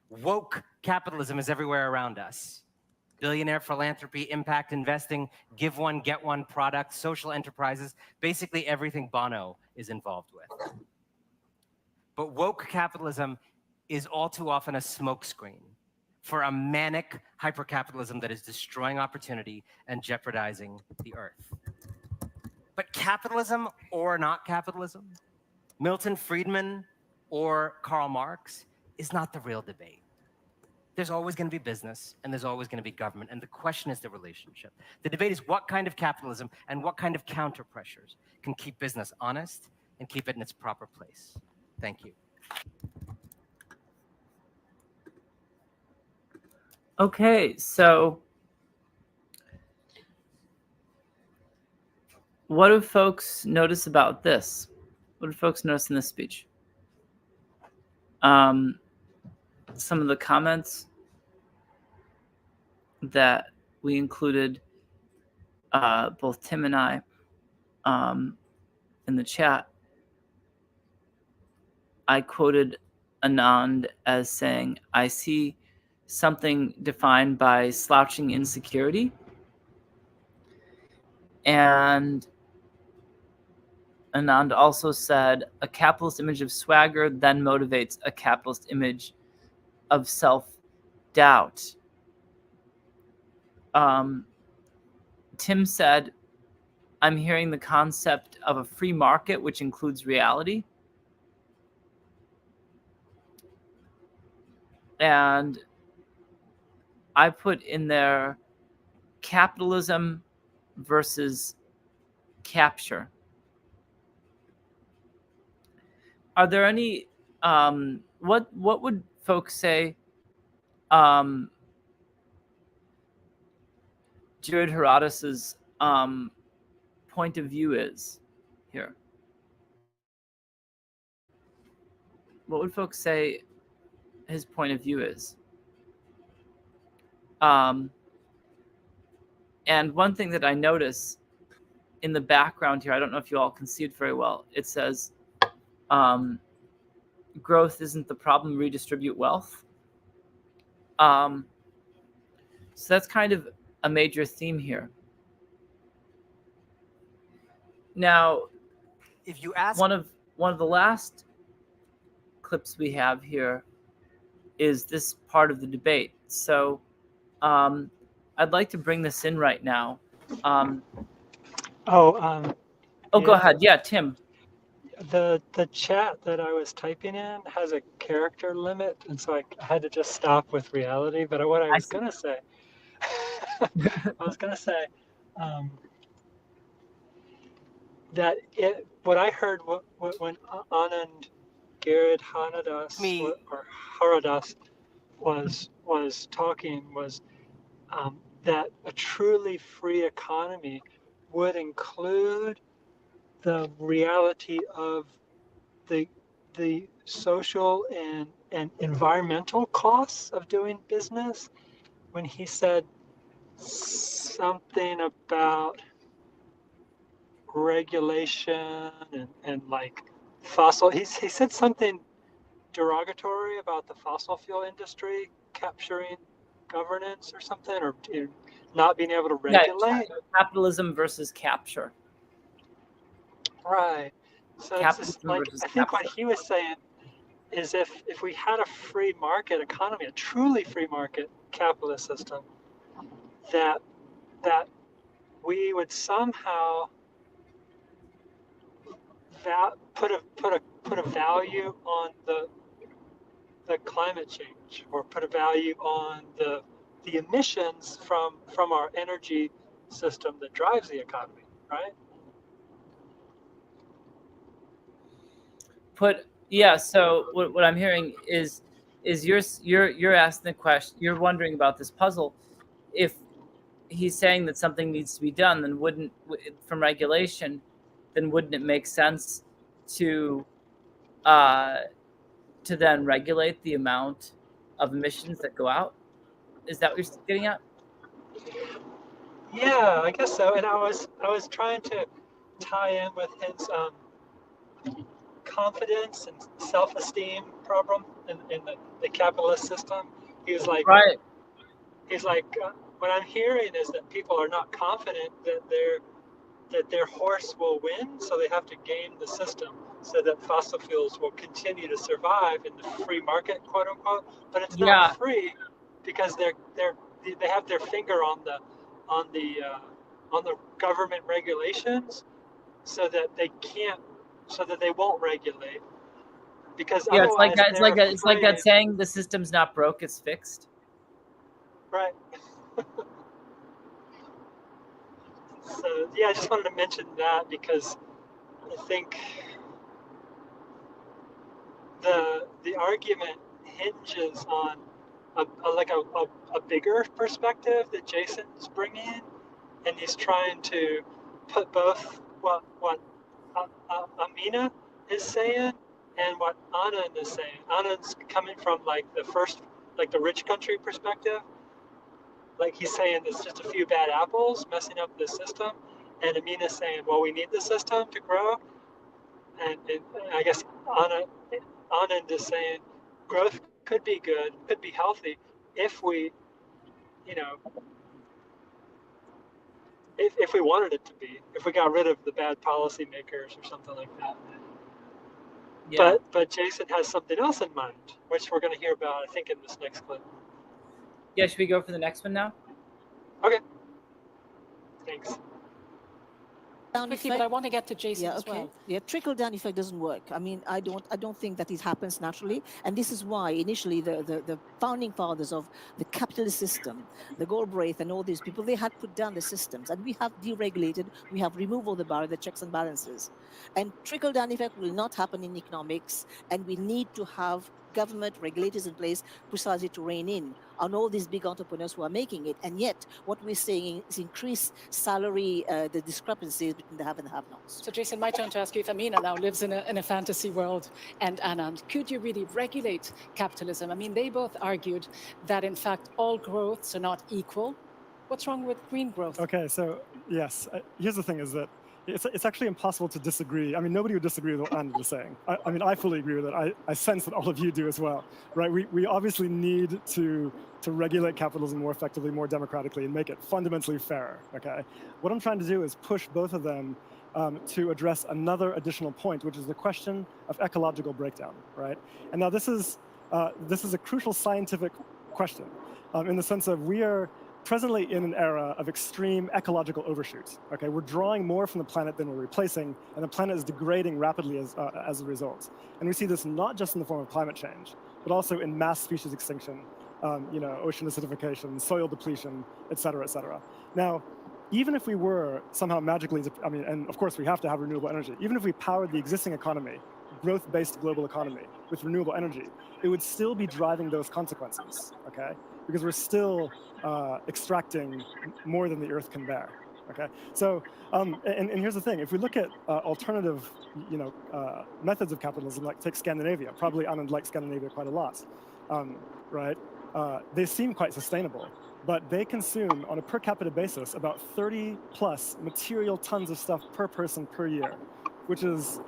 Woke capitalism is everywhere around us. Billionaire philanthropy, impact investing, give one, get one products, social enterprises, basically everything Bono is involved with. But woke capitalism is all too often a smokescreen for a manic hypercapitalism that is destroying opportunity and jeopardizing the earth. But capitalism or not capitalism, Milton Friedman or Karl Marx is not the real debate. There's always going to be business and there's always going to be government, and the question is the relationship. The debate is what kind of capitalism and what kind of counter pressures can keep business honest and keep it in its proper place. Thank you. Okay, so what do folks notice about this? What do folks notice in this speech? Some of the comments that we included, both Tim and I, in the chat, I quoted Anand as saying, I see something defined by slouching insecurity. And Anand also said, a capitalist image of swagger then motivates a capitalist image of self-doubt. Tim said, I'm hearing the concept of a free market, which includes reality. And I put in there capitalism versus capture. Are there any, what would folks say Jared Herodotus's point of view is here? What would folks say his point of view is? And one thing that I notice in the background here, I don't know if you all can see it very well, it says, growth isn't the problem, redistribute wealth. So that's kind of a major theme here. Now, if you ask one of the last clips we have here is this part of the debate. So I'd like to bring this in right now. Go ahead. Yeah, Tim. the chat that I was typing in has a character limit, and so I had to just stop with reality. But what I I was see. gonna say, I was gonna say um, that what I heard when Anand Giridharadas Me, or Haradas was talking was that a truly free economy would include the reality of the the social and environmental costs of doing business. When he said something about regulation and like fossil, he said something derogatory about the fossil fuel industry capturing governance or something, or not being able to Yeah, regulate. capitalism versus capture. Right. So it's just Capitalism like, versus I think what capture. he was saying is if we had a free market economy, a truly free market capitalist system, that that we would somehow put a value on the climate change, or put a value on the emissions from our energy system that drives the economy, right? So what I'm hearing is you're asking the question, you're wondering about this puzzle. If he's saying that something needs to be done, then from regulation, then wouldn't it make sense to uh, to then regulate the amount of emissions that go out? Is that what you're getting at? Yeah, I guess so. And I was trying to tie in with his confidence and self-esteem problem in the capitalist system. He was like, Right. what I'm hearing is that people are not confident that their horse will win, so they have to game the system so that fossil fuels will continue to survive in the free market, quote unquote. But it's Yeah. not free because they have their finger on the on the government regulations, so that they won't regulate, because Yeah. It's like otherwise that. It's they're like that. It's like that afraid. saying, "The system's not broke; it's fixed." Right. So yeah, I just wanted to mention that because I think the argument hinges on a bigger perspective that Jason's bringing, and he's trying to put both what Amina is saying and what Anand is saying. Anand's coming from like the rich country perspective. Like he's saying there's just a few bad apples messing up the system, and Amina's saying, well, we need the system to grow, and I guess Anand is saying growth could be good, could be healthy if we, you know, if we wanted it to be, if we got rid of the bad policymakers or something like that. Yeah. But Jason has something else in mind, which we're going to hear about, I think, in this next clip. Yeah. Should we go for the next one now? Okay. Thanks. Down Quickly, but I want to get to Jason as well. Yeah, trickle down effect doesn't work. I mean, I don't think that it happens naturally, and this is why initially the founding fathers of the capitalist system, the Galbraith and all these people, they had put down the systems, and we have deregulated, we have removed all the barrier, the checks and balances, and trickle down effect will not happen in economics, and we need to have government regulators in place precisely to rein in on all these big entrepreneurs who are making it. And yet, what we're seeing is increased salary, the discrepancies between the have and the have-nots. So, Jason, my turn to ask you if Amina now lives in a fantasy world, and Anand, could you really regulate capitalism? I mean, they both argued that, in fact, all growths are not equal. What's wrong with green growth? Okay, so yes, here's the thing is that it's actually impossible to disagree. I mean, nobody would disagree with what Anand was saying. I mean, I fully agree with it. I sense that all of you do as well, right? We obviously need to regulate capitalism more effectively, more democratically, and make it fundamentally fair, okay? What I'm trying to do is push both of them to address another additional point, which is the question of ecological breakdown, right? And now this is a crucial scientific question in the sense of we are presently in an era of extreme ecological overshoot. Okay, we're drawing more from the planet than we're replacing, and the planet is degrading rapidly as a result. And we see this not just in the form of climate change, but also in mass species extinction, ocean acidification, soil depletion, et cetera, et cetera. Now, even if we were somehow magically, and of course we have to have renewable energy, even if we powered the existing economy, growth-based global economy, with renewable energy, it would still be driving those consequences, okay? Because we're still extracting more than the Earth can bear, okay? So, and here's the thing, if we look at alternative, methods of capitalism, like take Scandinavia, probably Anand likes Scandinavia quite a lot, right? They seem quite sustainable, but they consume on a per capita basis about 30 plus material tons of stuff per person per year, which is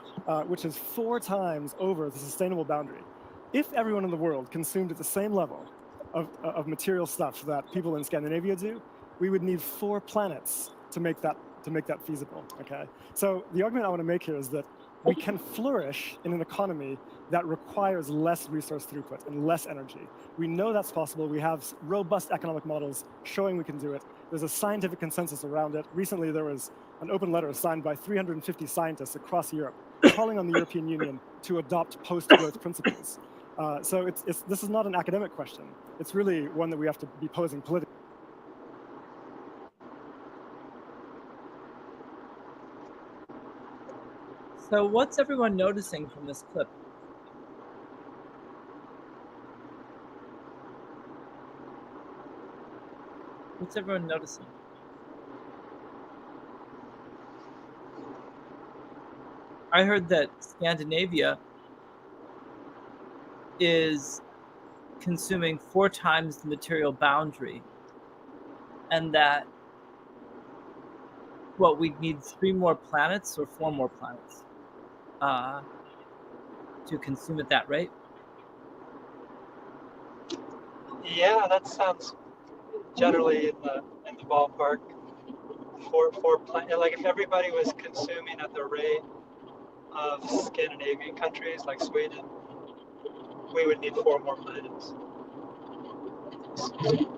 4 times over the sustainable boundary. If everyone in the world consumed at the same level of material stuff that people in Scandinavia do, we would need 4 planets to make that feasible, okay? So the argument I want to make here is that we can flourish in an economy that requires less resource throughput and less energy. We know that's possible. We have robust economic models showing we can do it. There's a scientific consensus around it. Recently, there was an open letter signed by 350 scientists across Europe calling on the European Union to adopt post-growth principles. So this is not an academic question. It's really one that we have to be posing politically. So what's everyone noticing from this clip? What's everyone noticing? I heard that Scandinavia is consuming 4 times the material boundary, and that we need 3 more planets or 4 more planets to consume at that rate. Yeah, that sounds generally in the ballpark. Like if everybody was consuming at the rate of Scandinavian countries like Sweden, we would need 4 more planets.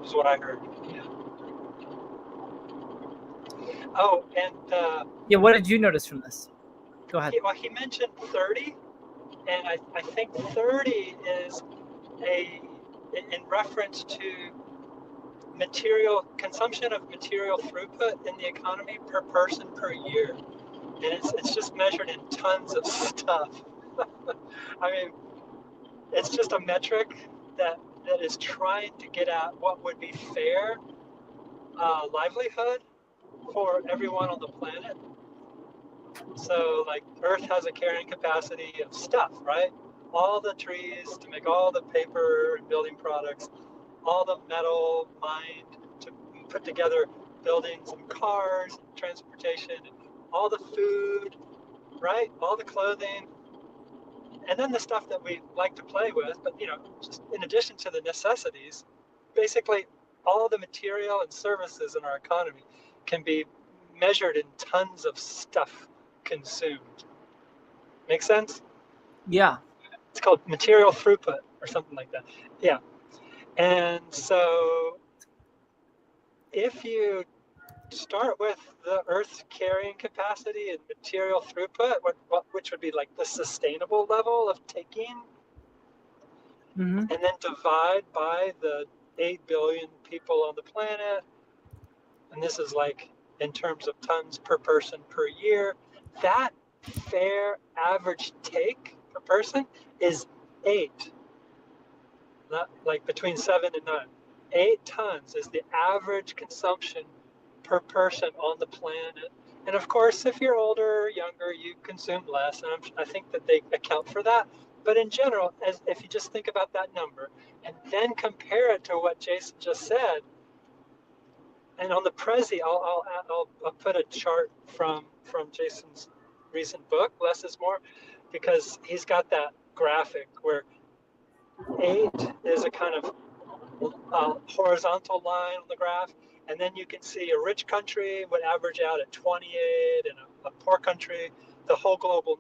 Is what I heard. Yeah. Oh, and yeah, what did you notice from this? Go ahead. He mentioned 30, and I think 30 is in reference to consumption of material throughput in the economy per person per year, and it's just measured in tons of stuff. I mean, it's just a metric that is trying to get at what would be fair livelihood for everyone on the planet. So, like, Earth has a carrying capacity of stuff, right? All the trees to make all the paper and building products, all the metal mined to put together buildings and cars, and transportation, and all the food, right? All the clothing, and then the stuff that we like to play with. But just in addition to the necessities, basically all the material and services in our economy can be measured in tons of stuff consumed. Make sense? Yeah. It's called material throughput or something like that. Yeah. And so if you start with the Earth's carrying capacity and material throughput, which would be like the sustainable level of taking, and then divide by the 8 billion people on the planet, and this is like in terms of tons per person per year, that fair average take per person is 8, not like between 7 and 9. 8 tons is the average consumption per person on the planet. And of course, if you're older or younger, you consume less, and I think that they account for that. But in general, if you just think about that number and then compare it to what Jason just said, and on the Prezi, I'll put a chart from Jason's recent book, Less is More, because he's got that graphic where 8 is a kind of horizontal line on the graph, and then you can see a rich country would average out at 28, and a poor country, the whole global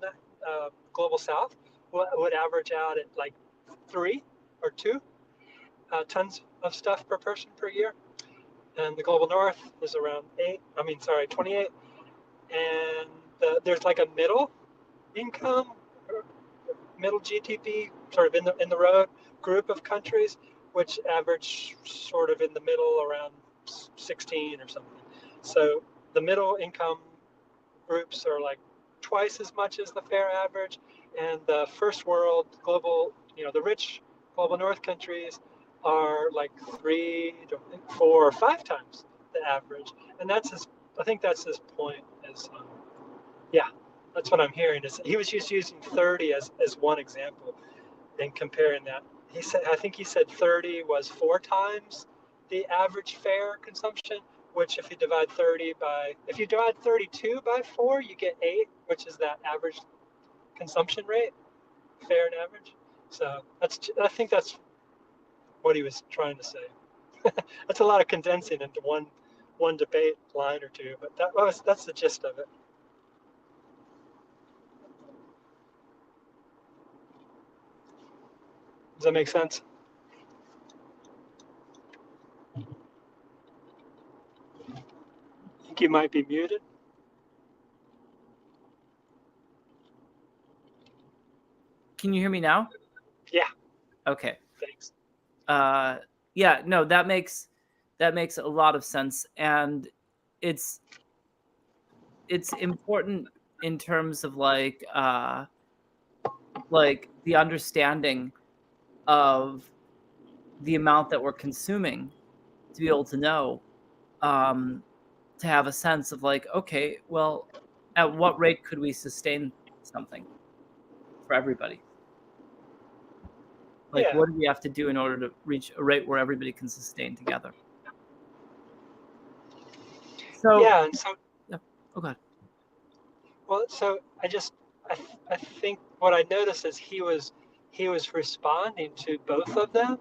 South, would average out at like 3 or 2 tons of stuff per person per year. and the global north is around 28. And there's like a middle income, middle GDP, sort of in the road group of countries, which average sort of in the middle around 16 or something. So the middle income groups are like twice as much as the fair average, and the first world global, the rich global north countries are like 3 to 4 or 5 times the average. And I think that's his point. Yeah, that's what I'm hearing. Is he was just using 30 as one example and comparing that. I think he said 30 was 4 times the average fair consumption, which if you divide 32 by 4, you get 8, which is that average consumption rate, fair and average. So I think that's what he was trying to say. That's a lot of condensing into one debate line or two, but that's the gist of it. Does that make sense? I think you might be muted. Can you hear me now? Yeah. Okay. Thanks. Yeah, no, that makes a lot of sense, and it's important in terms of like the understanding of the amount that we're consuming to be able to know, to have a sense of like, okay, well, at what rate could we sustain something for everybody? Like, Yeah. what do we have to do in order to reach a rate where everybody can sustain together? So Yeah, and so. Yeah. Oh, God. Well, so I think what I noticed is he was responding to both of them,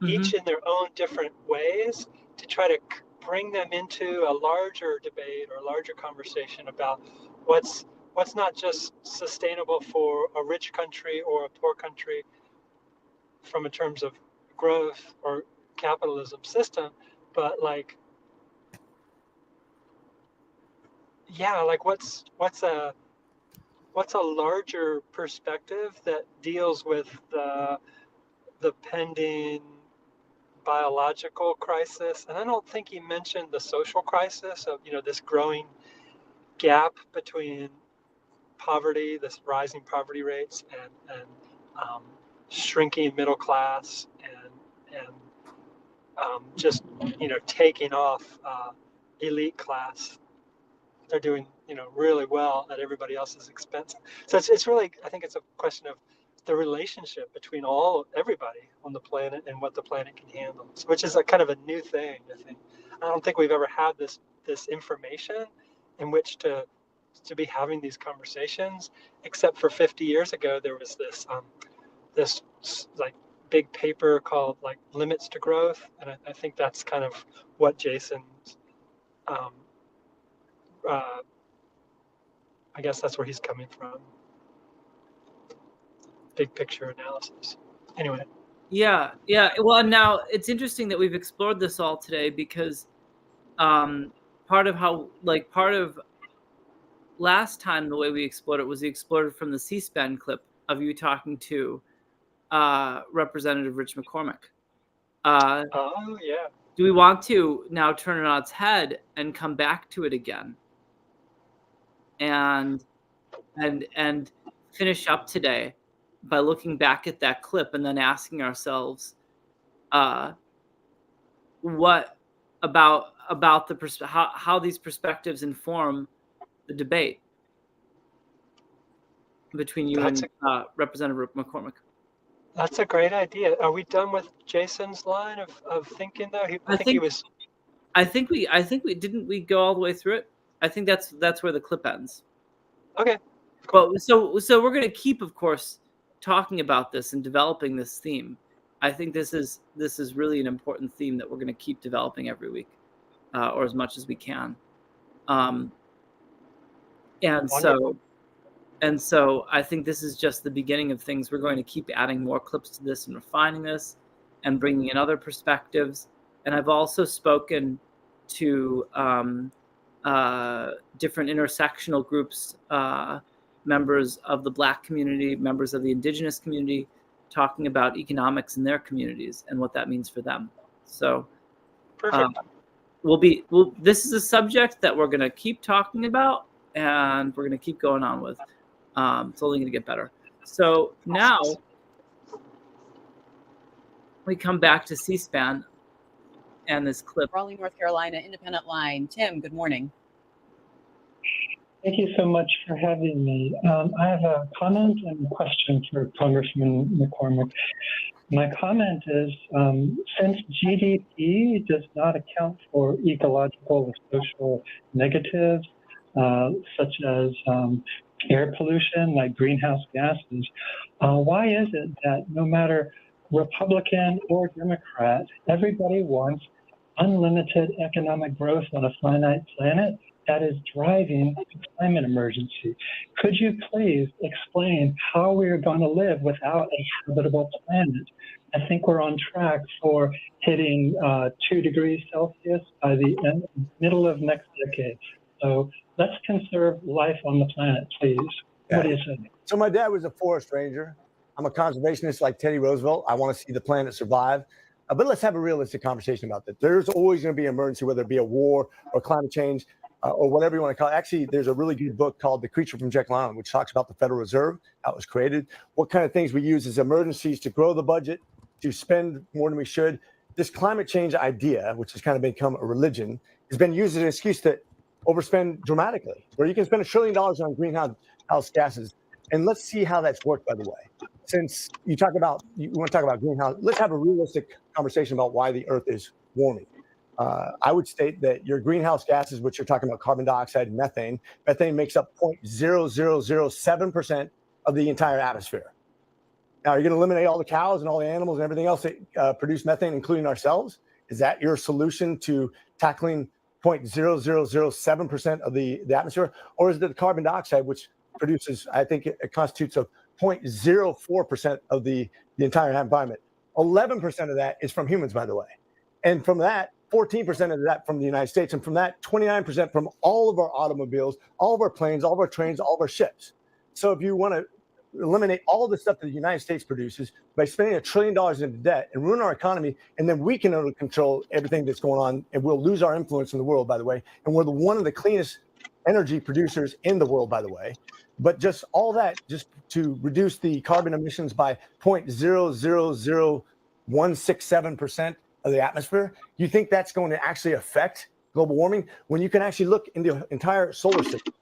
each in their own different ways, to try to bring them into a larger debate or larger conversation about what's not just sustainable for a rich country or a poor country from in terms of growth or capitalism system, but like, yeah, like what's a larger perspective that deals with the pending biological crisis. And I don't think he mentioned the social crisis of this growing gap between poverty, this rising poverty rates, and shrinking middle class, and just taking off elite class. They're doing really well at everybody else's expense. So it's really, I think it's a question of the relationship between everybody on the planet and what the planet can handle, which is a kind of a new thing. I don't think we've ever had this information in which to be having these conversations, except for 50 years ago there was this like big paper called like Limits to Growth, and I think that's kind of what Jason's I guess that's where he's coming from. Big picture analysis. Anyway. Yeah. Well, now it's interesting that we've explored this all today because part of last time the way we explored it was we explored it from the C-SPAN clip of you talking to Representative Rich McCormick. Oh yeah. Do we want to now turn it on its head and come back to it again, and finish up today by looking back at that clip and then asking ourselves, what about how these perspectives inform the debate between you and Representative McCormick? That's a great idea. Are we done with Jason's line of thinking though? I think we didn't we go all the way through it. I think that's where the clip ends. Okay. But so we're going to keep, of course, talking about this and developing this theme. I think this is really an important theme that we're going to keep developing every week, or as much as we can. And so I think this is just the beginning of things. We're going to keep adding more clips to this and refining this and bringing in other perspectives. And I've also spoken to different intersectional groups, members of the Black community, members of the Indigenous community, talking about economics in their communities and what that means for them. So Perfect. this is a subject that we're going to keep talking about, and we're going to keep going on with. It's only going to get better. So now we come back to C-SPAN and this clip. Raleigh, North Carolina, Independent Line. Tim, good morning. Thank you so much for having me. I have a comment and a question for Congressman McCormick. My comment is, since GDP does not account for ecological or social negatives, such as air pollution, like greenhouse gases, why is it that no matter Republican or Democrat, everybody wants unlimited economic growth on a finite planet that is driving the climate emergency? Could you please explain how we're going to live without a habitable planet? I think we're on track for hitting 2 degrees Celsius by the middle of next decade. So let's conserve life on the planet, please. Yeah. What do you say? So my dad was a forest ranger. I'm a conservationist like Teddy Roosevelt. I want to see the planet survive. But let's have a realistic conversation about that. There's always going to be an emergency, whether it be a war or climate change or whatever you want to call it. Actually, there's a really good book called The Creature from Jekyll Island, which talks about the Federal Reserve, how it was created, what kind of things we use as emergencies to grow the budget, to spend more than we should. This climate change idea, which has kind of become a religion, has been used as an excuse to overspend dramatically, where you can spend $1 trillion on greenhouse gases. And let's see how that's worked, by the way. Since you want to talk about greenhouse, let's have a realistic conversation about why the Earth is warming. I would state that your greenhouse gases, which you're talking about carbon dioxide and methane makes up 0.0007% of the entire atmosphere. Now, you're going to eliminate all the cows and all the animals and everything else that produce methane, including ourselves? Is that your solution to tackling 0.0007% of the atmosphere? Or is it the carbon dioxide, which produces, I think it constitutes of 0.04% of the entire environment? 11% of that is from humans, by the way. And from that, 14% of that from the United States. And from that, 29% from all of our automobiles, all of our planes, all of our trains, all of our ships. So if you want to eliminate all of the stuff that the United States produces by spending $1 trillion into debt and ruin our economy, and then we can control everything that's going on, and we'll lose our influence in the world, by the way. And we're one of the cleanest energy producers in the world, by the way. But just all that, just to reduce the carbon emissions by 0.000167% of the atmosphere, you think that's going to actually affect global warming when you can actually look in the entire solar system?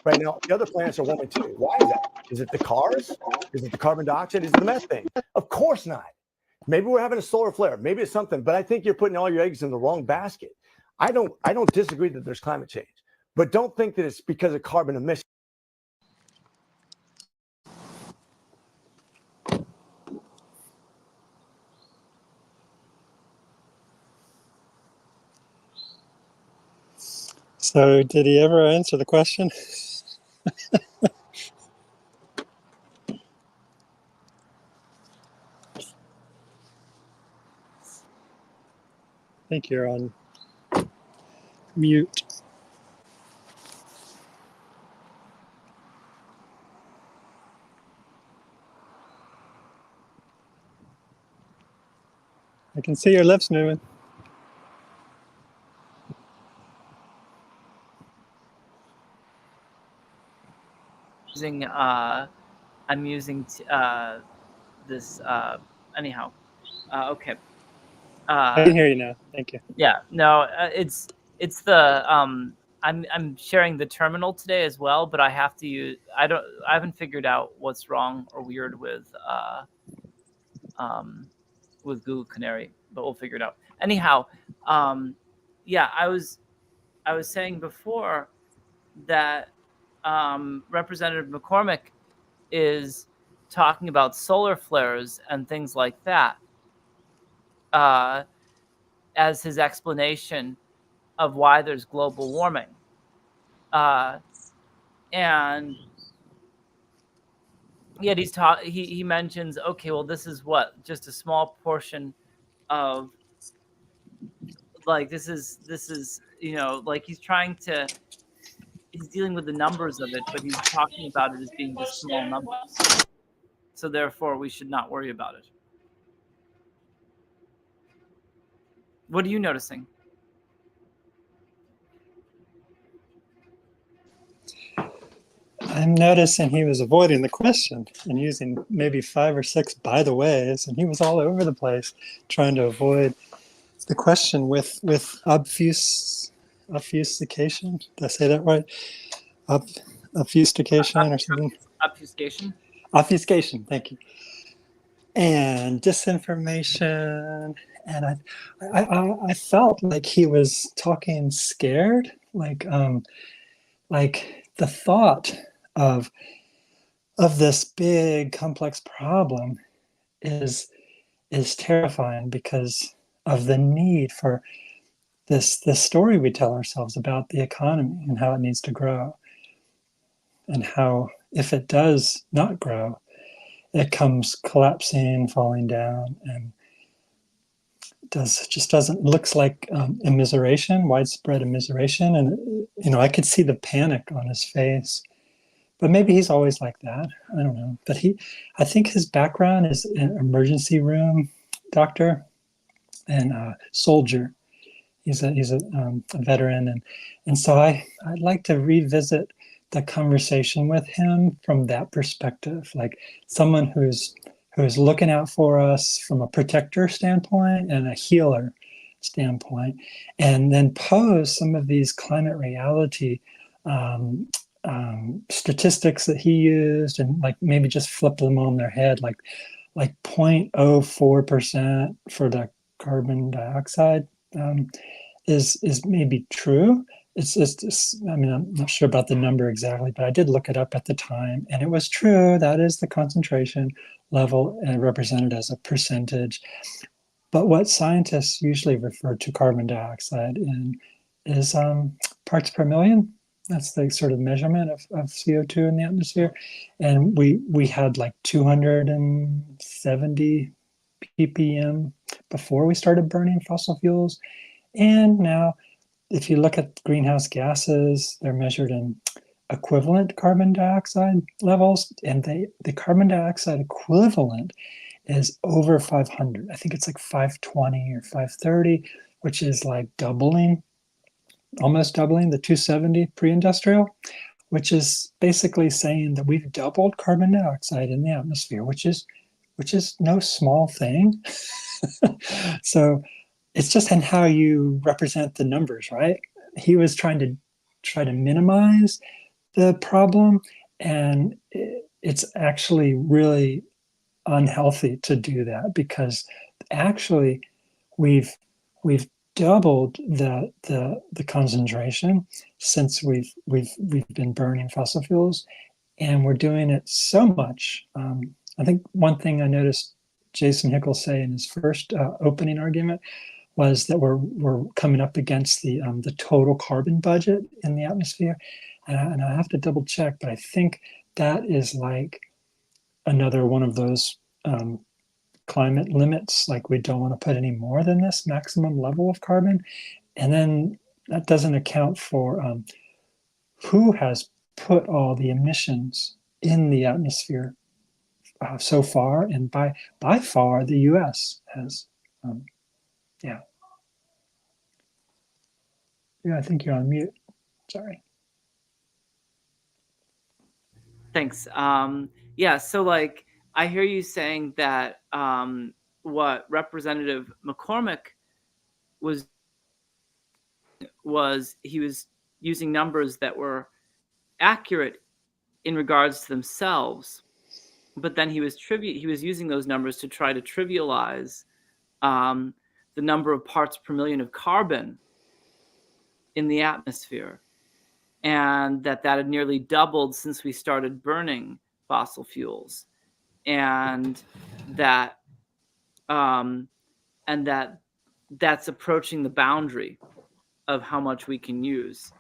Right now, the other planets are warming too. Why is that? Is it the cars? Is it the carbon dioxide? Is it the methane? Of course not. Maybe we're having a solar flare. Maybe it's something, but I think you're putting all your eggs in the wrong basket. I don't disagree that there's climate change, but don't think that it's because of carbon emissions. So did he ever answer the question? I think you're on mute. I can see your lips moving. I'm using this anyhow. Okay. I can hear you now. Thank you. Yeah. No, it's the I'm sharing the terminal today as well, but I have to use I haven't figured out what's wrong or weird with Google Canary, but we'll figure it out. Anyhow, yeah, I was saying before that Representative McCormick is talking about solar flares and things like that as his explanation of why there's global warming. And yet he mentions, okay, well, this is what, just a small portion of, like, this is like he's dealing with the numbers of it, but he's talking about it as being just small numbers. So therefore, we should not worry about it. What are you noticing? I'm noticing he was avoiding the question and using maybe 5 or 6 by the ways, and he was all over the place trying to avoid the question with obfuscation. Did I say that right? Obfuscation or something? Obfuscation. Obfuscation. Thank you. And disinformation. And I felt like he was talking scared, like the thought of this big complex problem is terrifying because of the need for this story we tell ourselves about the economy and how it needs to grow, and how if it does not grow, it comes collapsing, falling down, and looks like immiseration, widespread immiseration. And I could see the panic on his face. But maybe he's always like that. I don't know. But I think his background is an emergency room doctor and a soldier. He's a veteran, and so I'd like to revisit the conversation with him from that perspective, like someone who's looking out for us from a protector standpoint and a healer standpoint, and then pose some of these climate reality statistics that he used, and like maybe just flip them on their head, like 0.04% for the carbon dioxide is maybe true. I mean, I'm not sure about the number exactly, but I did look it up at the time, and it was true. That is the concentration level represented as a percentage. But what scientists usually refer to carbon dioxide in is parts per million. That's the sort of measurement of CO2 in the atmosphere. And we had like 270 ppm before we started burning fossil fuels. And now, if you look at greenhouse gases, they're measured in equivalent carbon dioxide levels, and the carbon dioxide equivalent is over 500. I think it's like 520 or 530, which is like almost doubling the 270 pre-industrial, which is basically saying that we've doubled carbon dioxide in the atmosphere, which is no small thing. So it's just in how you represent the numbers, right? He was trying to minimize the problem, and it's actually really unhealthy to do that, because actually we've doubled the concentration since we've been burning fossil fuels, and we're doing it so much. I think one thing I noticed Jason Hickel say in his first opening argument was that we're coming up against the total carbon budget in the atmosphere, and I have to double check, but I think that is like another one of those climate limits. Like, we don't want to put any more than this maximum level of carbon, and then that doesn't account for who has put all the emissions in the atmosphere so far, and by far the U.S. has. Yeah. Yeah, I think you're on mute. Sorry. Thanks. Yeah, so like I hear you saying that what Representative McCormick was he was using numbers that were accurate in regards to themselves, but then he was using those numbers to try to trivialize the number of parts per million of carbon in the atmosphere, and that had nearly doubled since we started burning fossil fuels, and that that's approaching the boundary of how much we can use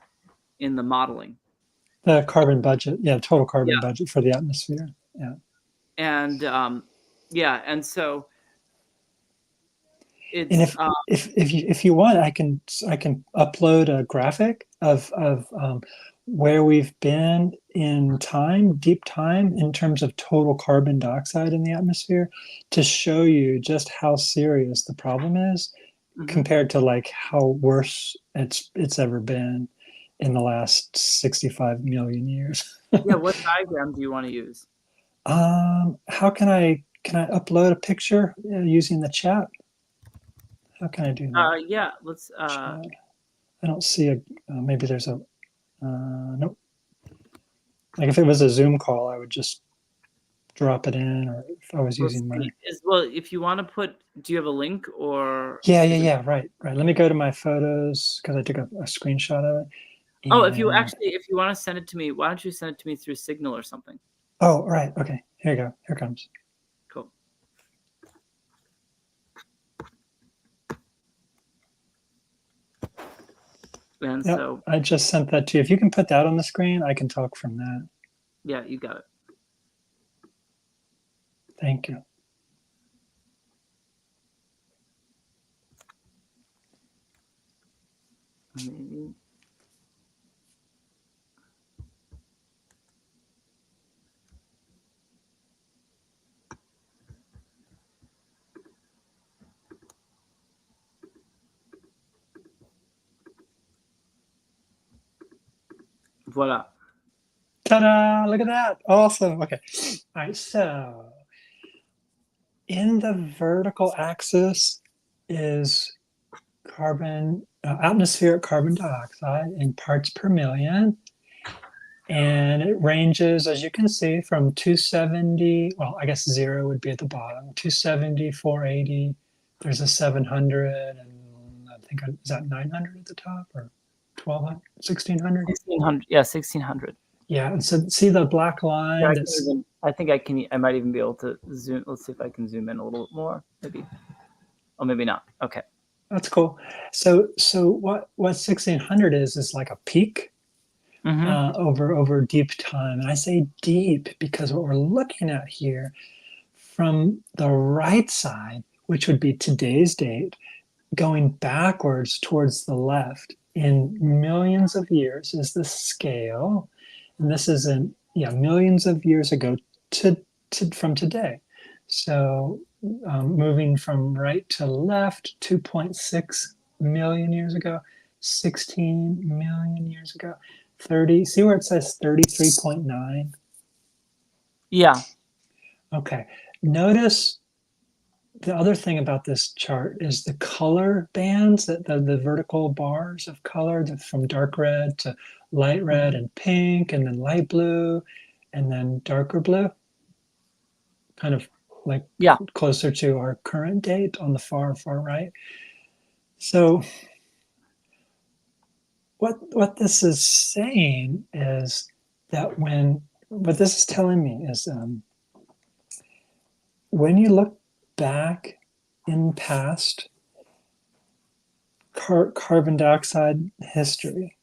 in the modeling. The carbon budget, total carbon budget for the atmosphere. Yeah. And and so And It's if you want, I can upload a graphic of where we've been in time, deep time, in terms of total carbon dioxide in the atmosphere, to show you just how serious the problem is compared to like how worse it's ever been in the last 65 million years. yeah. What diagram do you want to use? How can I upload a picture using the chat? How can I do that? Yeah. Let's. Chat. I don't see a. Maybe there's a. Nope. Like if it was a Zoom call, I would just drop it in, or if I was Let's using my. see. Well, if you want to put, do you have a link or? Yeah. Right. Let me go to my photos because I took a screenshot of it. Oh, if you And- want to send it to me, why don't you send it to me through Signal or something? Oh, right. Okay. Here you go. Here it comes. Cool. And Yep, so I just sent that to you. If you can put that on the screen, I can talk from that. yeah, you got it. Thank you. Maybe. Voila. Ta-da! Look at that. Awesome. Okay. All right. So in the vertical axis is atmospheric carbon dioxide in parts per million. And it ranges, as you can see, from 270, well, I guess 0 would be at the bottom, 270, 480, there's a 700, and I think, is that 900 at the top, or 1200, 1600? 1600, yeah, 1600. Yeah, and so see the black line Yeah, that's... I might even be able to zoom. Let's see if I can zoom in a little more, maybe. Oh, maybe not. Okay. That's cool. So what 1600 is like a peak over deep time. And I say deep because what we're looking at here from the right side, which would be today's date, going backwards towards the left in millions of years is the scale. And this is millions of years ago from today. So moving from right to left, 2.6 million years ago, 16 million years ago, 30. See where it says 33.9? Yeah. Okay. Notice the other thing about this chart is the color bands, that the vertical bars of color, from dark red to light red and pink, and then light blue, and then darker blue, kind of like closer to our current date on the far right. So what this is saying is that what this is telling me is when you look back in past carbon dioxide history,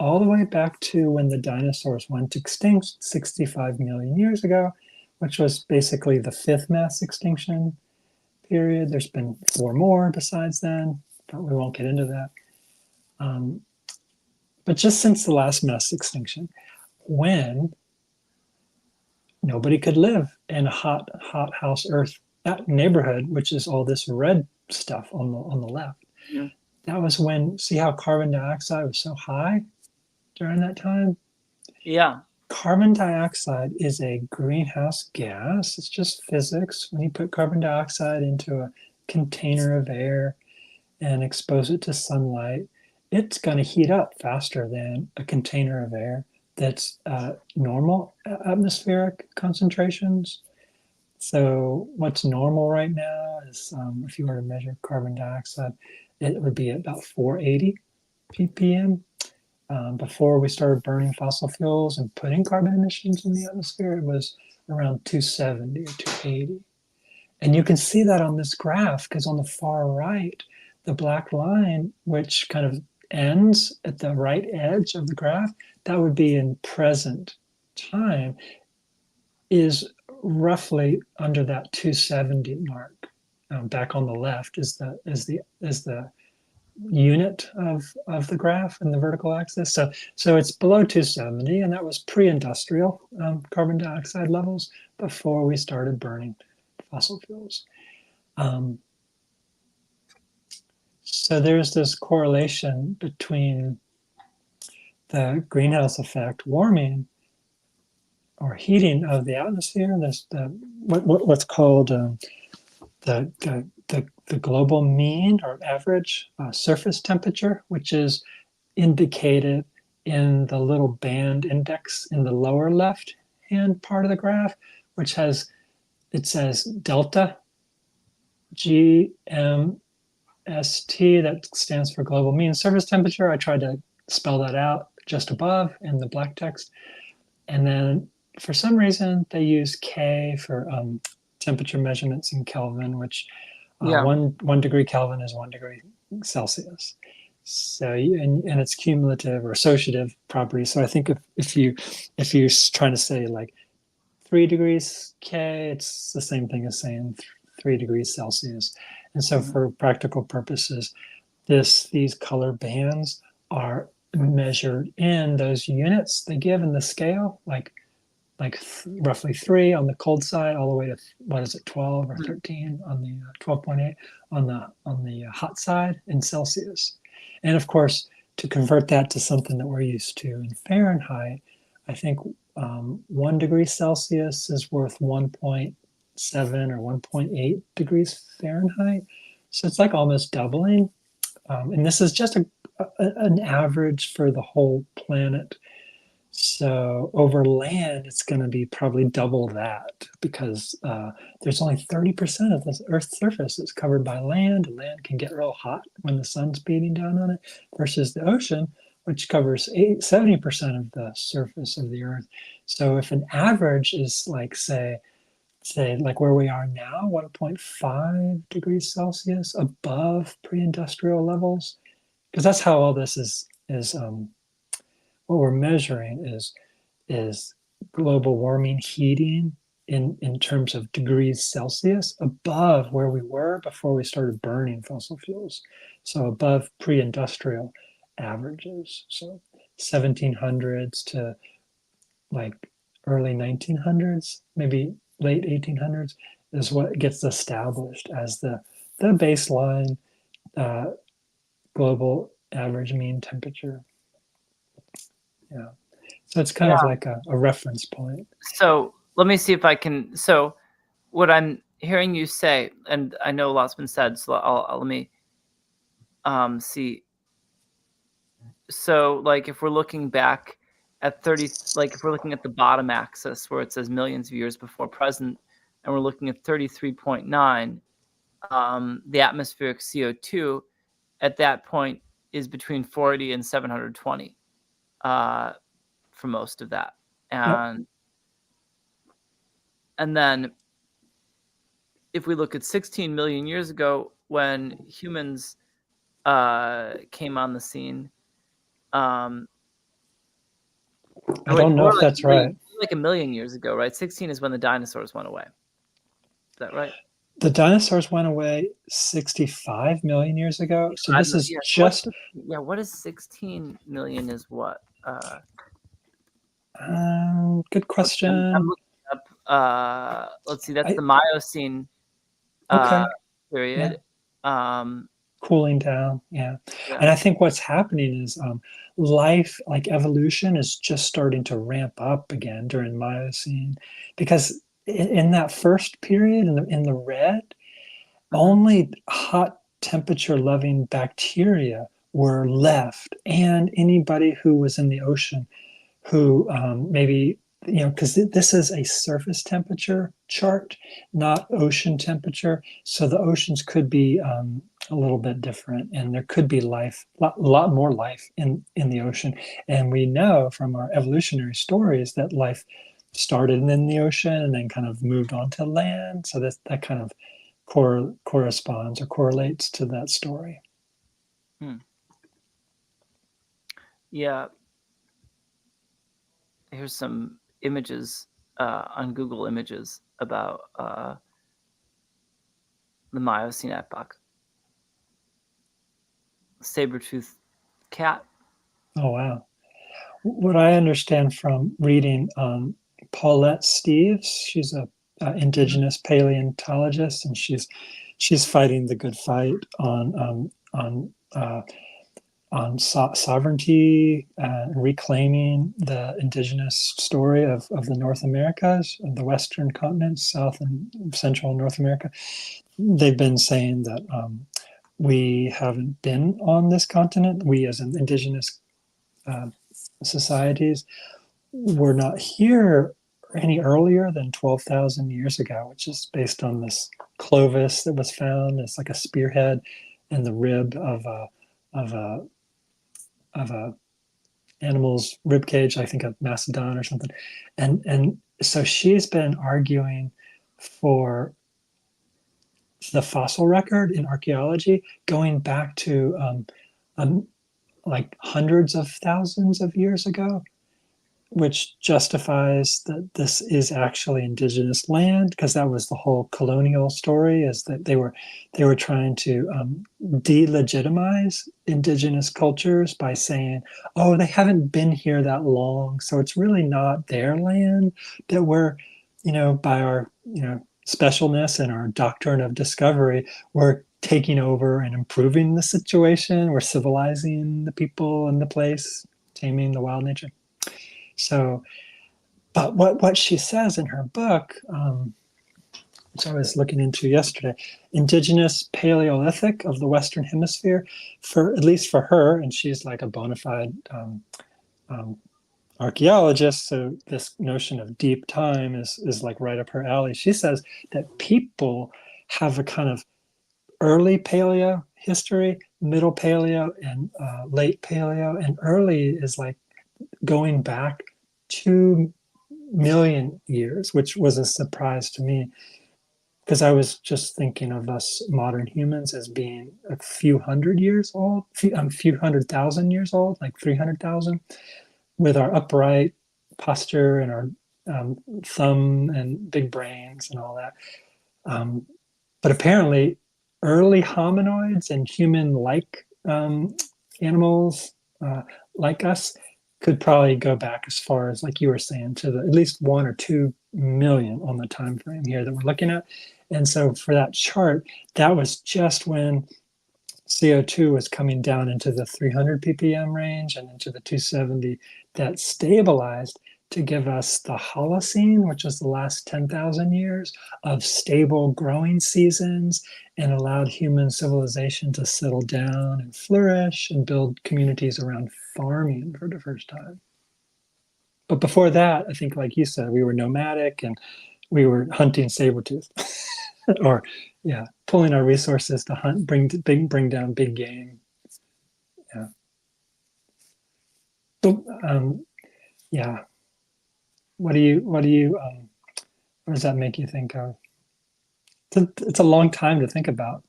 all the way back to when the dinosaurs went extinct 65 million years ago, which was basically the 5th mass extinction period. There's been 4 more besides then, but we won't get into that. But just since the last mass extinction, when nobody could live in a hot house Earth, that neighborhood, which is all this red stuff on the left, that was when, see how carbon dioxide was so high during that time? Yeah. Carbon dioxide is a greenhouse gas. It's just physics. When you put carbon dioxide into a container of air and expose it to sunlight, it's going to heat up faster than a container of air that's normal atmospheric concentrations. So what's normal right now is, if you were to measure carbon dioxide, it would be about 480 ppm. Before we started burning fossil fuels and putting carbon emissions in the atmosphere, it was around 270 or 280. And you can see that on this graph, because on the far right, the black line, which kind of ends at the right edge of the graph, that would be in present time, is roughly under that 270 mark. back on the left is the unit of the graph in the vertical axis. So it's below 270, and that was pre-industrial carbon dioxide levels before we started burning fossil fuels. So there's this correlation between the greenhouse effect warming or heating of the atmosphere. There's what's called the global mean or average surface temperature, which is indicated in the little band index in the lower left hand part of the graph, which it says delta GMST, that stands for global mean surface temperature. I tried to spell that out just above in the black text. And then for some reason, they use K for temperature measurements in Kelvin, which one degree Kelvin is 1 degree Celsius. So, and it's cumulative or associative property. So I think if you're trying to say like 3 degrees K, it's the same thing as saying 3 degrees Celsius. And so for practical purposes, these color bands are measured in those units they give in the scale, like roughly 3 on the cold side, all the way to what is it, 12 or 13 on the 12.8 on the hot side in Celsius. And of course, to convert that to something that we're used to in Fahrenheit, I think 1 degree Celsius is worth 1.7 or 1.8 degrees Fahrenheit. So it's like almost doubling. And this is just an average for the whole planet. So over land, it's going to be probably double that because there's only 30% of the Earth's surface that's covered by land. Land can get real hot when the sun's beating down on it versus the ocean, which covers 70% of the surface of the Earth. So if an average is like, say like where we are now, 1.5 degrees Celsius above pre-industrial levels, because that's how all this is what we're measuring is global warming heating in terms of degrees Celsius above where we were before we started burning fossil fuels. So above pre-industrial averages. So 1700s to like early 1900s, maybe late 1800s is what gets established as the baseline global average mean temperature. Yeah. So it's kind of like a reference point. So let me see if I can. So what I'm hearing you say, and I know a lot's been said, so let me see. So like if we're looking back at 30, like if we're looking at the bottom axis where it says millions of years before present, and we're looking at 33.9, the atmospheric CO2 at that point is between 40 and 720 for most of that. And then if we look at 16 million years ago when humans came on the scene, I don't know if that's right. Like a million years ago, right? 16 is when the dinosaurs went away. Is that right? The dinosaurs went away 65 million years ago. So this is just... what is 16 million is what? Good question. I'm looking up, let's see, that's the Miocene period. Yeah. Cooling down, yeah. And I think what's happening is life, like evolution, is just starting to ramp up again during Miocene, because in that first period, in the red, only hot temperature loving bacteria were left, and anybody who was in the ocean who maybe, because this is a surface temperature chart, not ocean temperature. So the oceans could be a little bit different, and there could be life, a lot more life in the ocean. And we know from our evolutionary stories that life started in the ocean and then kind of moved on to land. So that kind of corresponds or correlates to that story. Yeah. Here's some images on Google Images about the Miocene epoch. Saber-toothed cat. Oh, wow. What I understand from reading Paulette Steves, she's a indigenous paleontologist, and she's fighting the good fight on sovereignty, reclaiming the indigenous story of the North Americas, of the Western continent, South and Central North America. They've been saying that we haven't been on this continent, we as an indigenous societies were not here any earlier than 12,000 years ago, which is based on this Clovis that was found. It's like a spearhead in the rib of a animal's rib cage, I think a mastodon or something. And so she's been arguing for the fossil record in archaeology going back to like hundreds of thousands of years ago, which justifies that this is actually indigenous land, because that was the whole colonial story, is that they were trying to delegitimize indigenous cultures by saying, oh, they haven't been here that long, so it's really not their land, that we're, by our, specialness and our doctrine of discovery, we're taking over and improving the situation, we're civilizing the people and the place, taming the wild nature. So, but what she says in her book, which I was looking into yesterday, Indigenous Paleolithic of the Western Hemisphere, for at least for her, and she's like a bona fide archaeologist, so this notion of deep time is like right up her alley. She says that people have a kind of early paleo history, middle paleo, and late paleo, and early is like going back 2 million years, which was a surprise to me, because I was just thinking of us modern humans as being a few hundred years old, a few 100,000 years old, like 300,000, with our upright posture and our thumb and big brains and all that. But apparently, early hominoids and human-like animals like us could probably go back as far as, like you were saying, to at least 1 or 2 million on the time frame here that we're looking at. And so for that chart, that was just when CO2 was coming down into the 300 ppm range and into the 270, that stabilized to give us the Holocene, which is the last 10,000 years of stable growing seasons, and allowed human civilization to settle down and flourish and build communities around farming for the first time. But before that, I think, like you said, we were nomadic and we were hunting saber-tooth or pulling our resources to hunt, bring down big game. Yeah. What does that make you think of? It's a long time to think about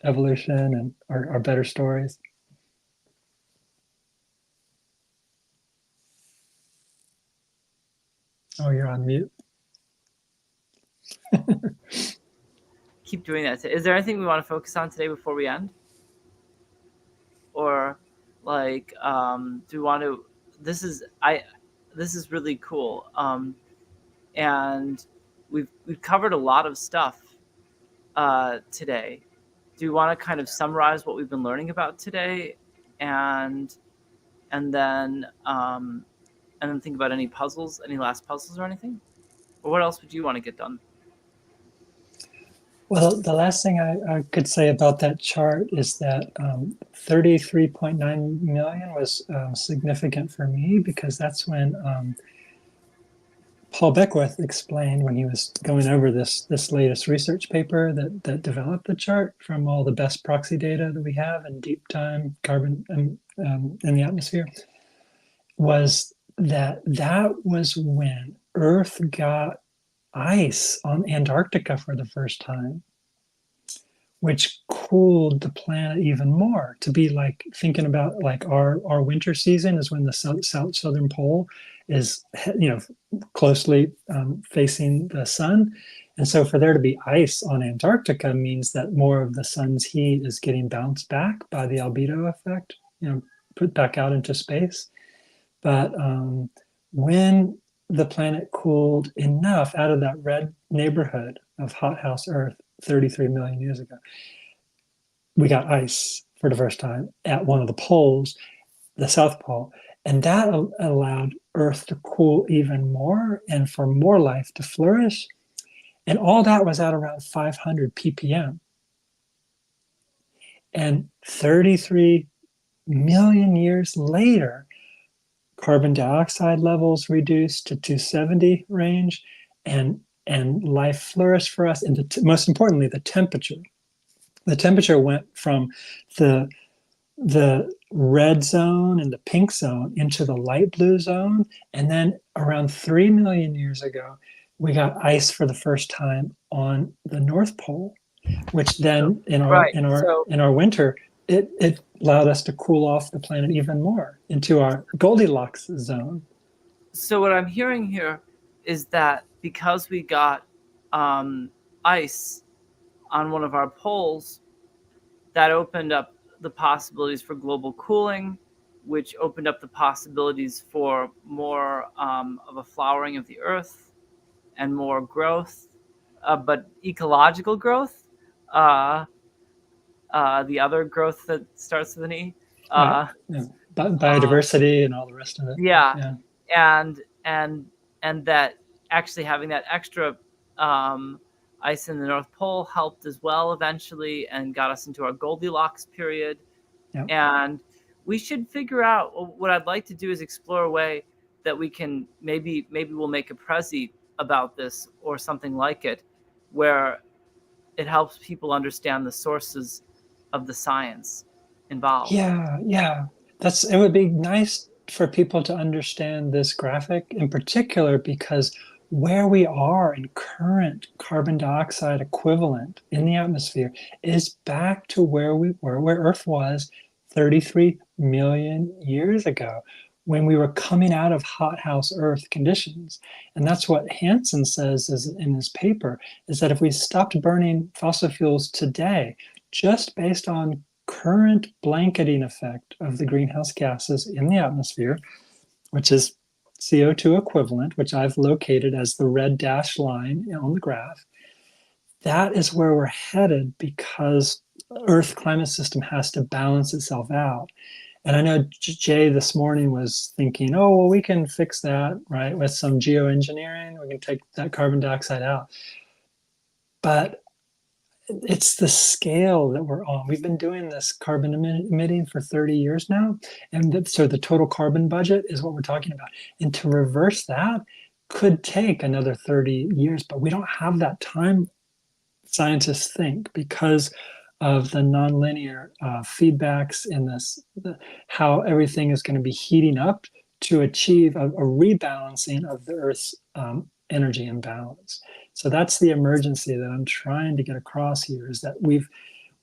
evolution and our better stories. Oh, you're on mute. Keep doing that. Is there anything we want to focus on today before we end? Or like, do we want to, this is really cool. And we've covered a lot of stuff today. Do you want to kind of summarize what we've been learning about today, and then think about any last puzzles or anything? Or what else would you want to get done? Well, the last thing I could say about that chart is that 33.9 million was significant for me, because that's when Paul Beckwith explained, when he was going over this latest research paper that developed the chart from all the best proxy data that we have in deep time carbon in the atmosphere, was that was when Earth got ice on Antarctica for the first time, which cooled the planet even more, to be like thinking about like our winter season is when the southern pole is closely facing the sun, And so for there to be ice on Antarctica means that more of the sun's heat is getting bounced back by the albedo effect, put back out into space. But when the planet cooled enough out of that red neighborhood of hothouse Earth 33 million years ago, we got ice for the first time at one of the poles, the South Pole. And that allowed Earth to cool even more and for more life to flourish. And all that was at around 500 ppm. And 33 million years later, carbon dioxide levels reduced to 270 range, and life flourished for us. And most importantly, the temperature. The temperature went from the red zone and the pink zone into the light blue zone. And then around 3 million years ago, we got ice for the first time on the North Pole, which then in our winter, it allowed us to cool off the planet even more into our Goldilocks zone. So what I'm hearing here is that because we got ice on one of our poles, that opened up the possibilities for global cooling, which opened up the possibilities for more of a flowering of the earth and more growth, but ecological growth, the other growth that starts with an E. Right. Yeah. Biodiversity and all the rest of it. Yeah. And that actually having that extra ice in the North Pole helped as well eventually and got us into our Goldilocks period. Yep. And we should figure out, what I'd like to do is explore a way that we can, maybe we'll make a Prezi about this or something like it, where it helps people understand the sources of the science involved. Yeah. It would be nice for people to understand this graphic in particular, because where we are in current carbon dioxide equivalent in the atmosphere is back to where we were, where Earth was 33 million years ago, when we were coming out of hothouse Earth conditions. And that's what Hansen says in his paper, is that if we stopped burning fossil fuels today, just based on current blanketing effect of the greenhouse gases in the atmosphere, which is CO2 equivalent, which I've located as the red dashed line on the graph, that is where we're headed, because Earth climate system has to balance itself out. And I know Jay this morning was thinking, oh, well, we can fix that, right? With some geoengineering, we can take that carbon dioxide out. But it's the scale that we're on. We've been doing this carbon emitting for 30 years now. And so the total carbon budget is what we're talking about. And to reverse that could take another 30 years, but we don't have that time, scientists think, because of the nonlinear feedbacks in this, how everything is going to be heating up to achieve a rebalancing of the Earth's energy imbalance. So that's the emergency that I'm trying to get across here, is that we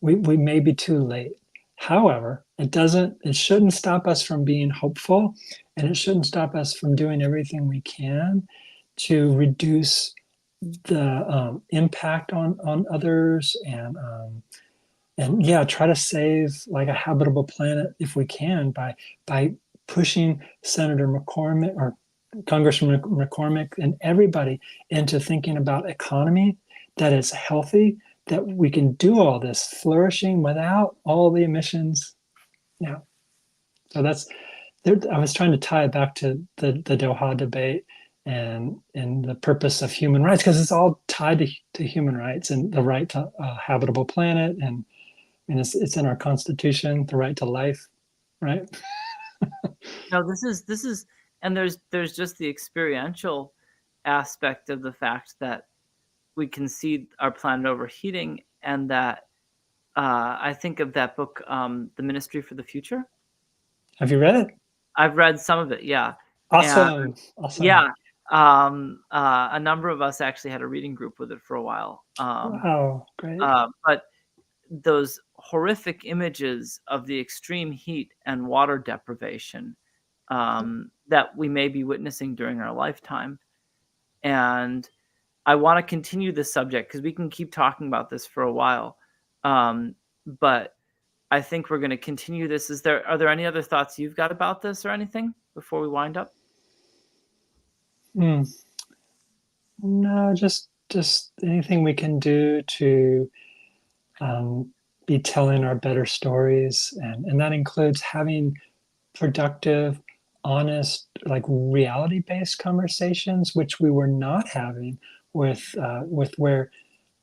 may be too late. However, it shouldn't stop us from being hopeful, and it shouldn't stop us from doing everything we can to reduce the impact on others, and yeah, try to save like a habitable planet if we can by pushing Senator McCormick or Congressman McCormick and everybody into thinking about economy that is healthy, that we can do all this flourishing without all the emissions. Yeah. So I was trying to tie it back to the Doha debate and the purpose of human rights, because it's all tied to human rights and the right to a habitable planet. And it's in our Constitution, the right to life, right? No, this is, and there's just the experiential aspect of the fact that we can see our planet overheating, and that I think of that book, The Ministry for the Future. Have you read it? I've read some of it, yeah. Awesome. Yeah. A number of us actually had a reading group with it for a while. Wow, great. But those horrific images of the extreme heat and water deprivation that we may be witnessing during our lifetime, and I want to continue this subject because we can keep talking about this for a while. But I think we're going to continue this. Are there any other thoughts you've got about this or anything before we wind up? No, just anything we can do to be telling our better stories, and that includes having productive, honest, like reality-based conversations, which we were not having with where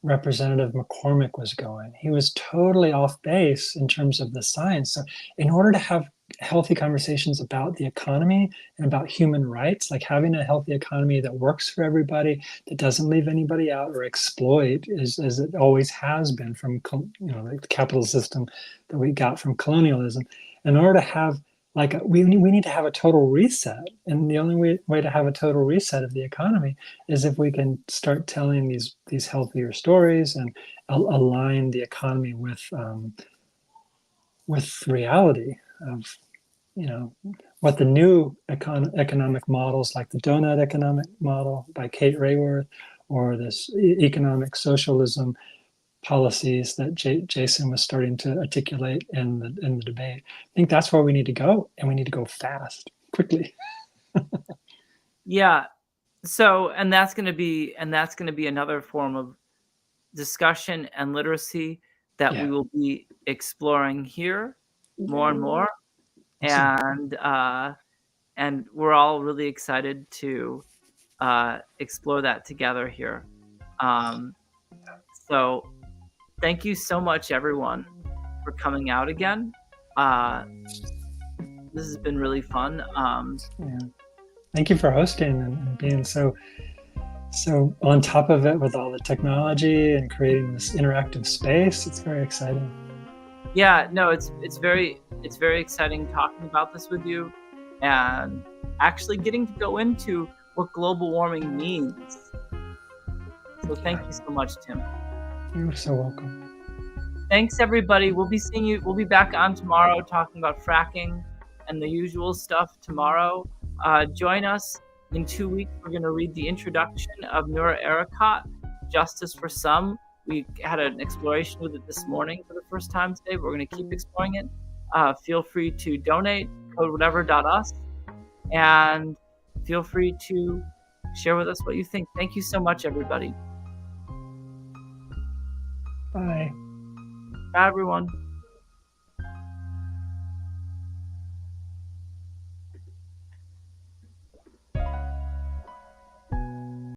Representative McCormick was going. He was totally off base in terms of the science. So, in order to have healthy conversations about the economy and about human rights, like having a healthy economy that works for everybody, that doesn't leave anybody out or exploit, as it always has been from like the capital system that we got from colonialism. In order to have we need to have a total reset, and the only way to have a total reset of the economy is if we can start telling these healthier stories and align the economy with reality of what the new economic models, like the donut economic model by Kate Raworth, or this economic socialism policies that Jason was starting to articulate in the debate. I think that's where we need to go, and we need to go fast, quickly. Yeah. So, and that's going to be another form of discussion and literacy that we will be exploring here more and more. And we're all really excited to explore that together here. So thank you so much, everyone, for coming out again. This has been really fun. Thank you for hosting and being so on top of it with all the technology and creating this interactive space. It's very exciting. Yeah, no, it's very exciting talking about this with you, and actually getting to go into what global warming means. So thank you so much, Tim. You're so welcome. Thanks, everybody. We'll be seeing you. We'll be back on tomorrow talking about fracking and the usual stuff tomorrow. Join us in 2 weeks. We're going to read the introduction of Noura Erakat, Justice for Some. We had an exploration with it this morning for the first time today. We're going to keep exploring it. Feel free to donate, codewhatever.us, and feel free to share with us what you think. Thank you so much, everybody. Bye. Bye, everyone.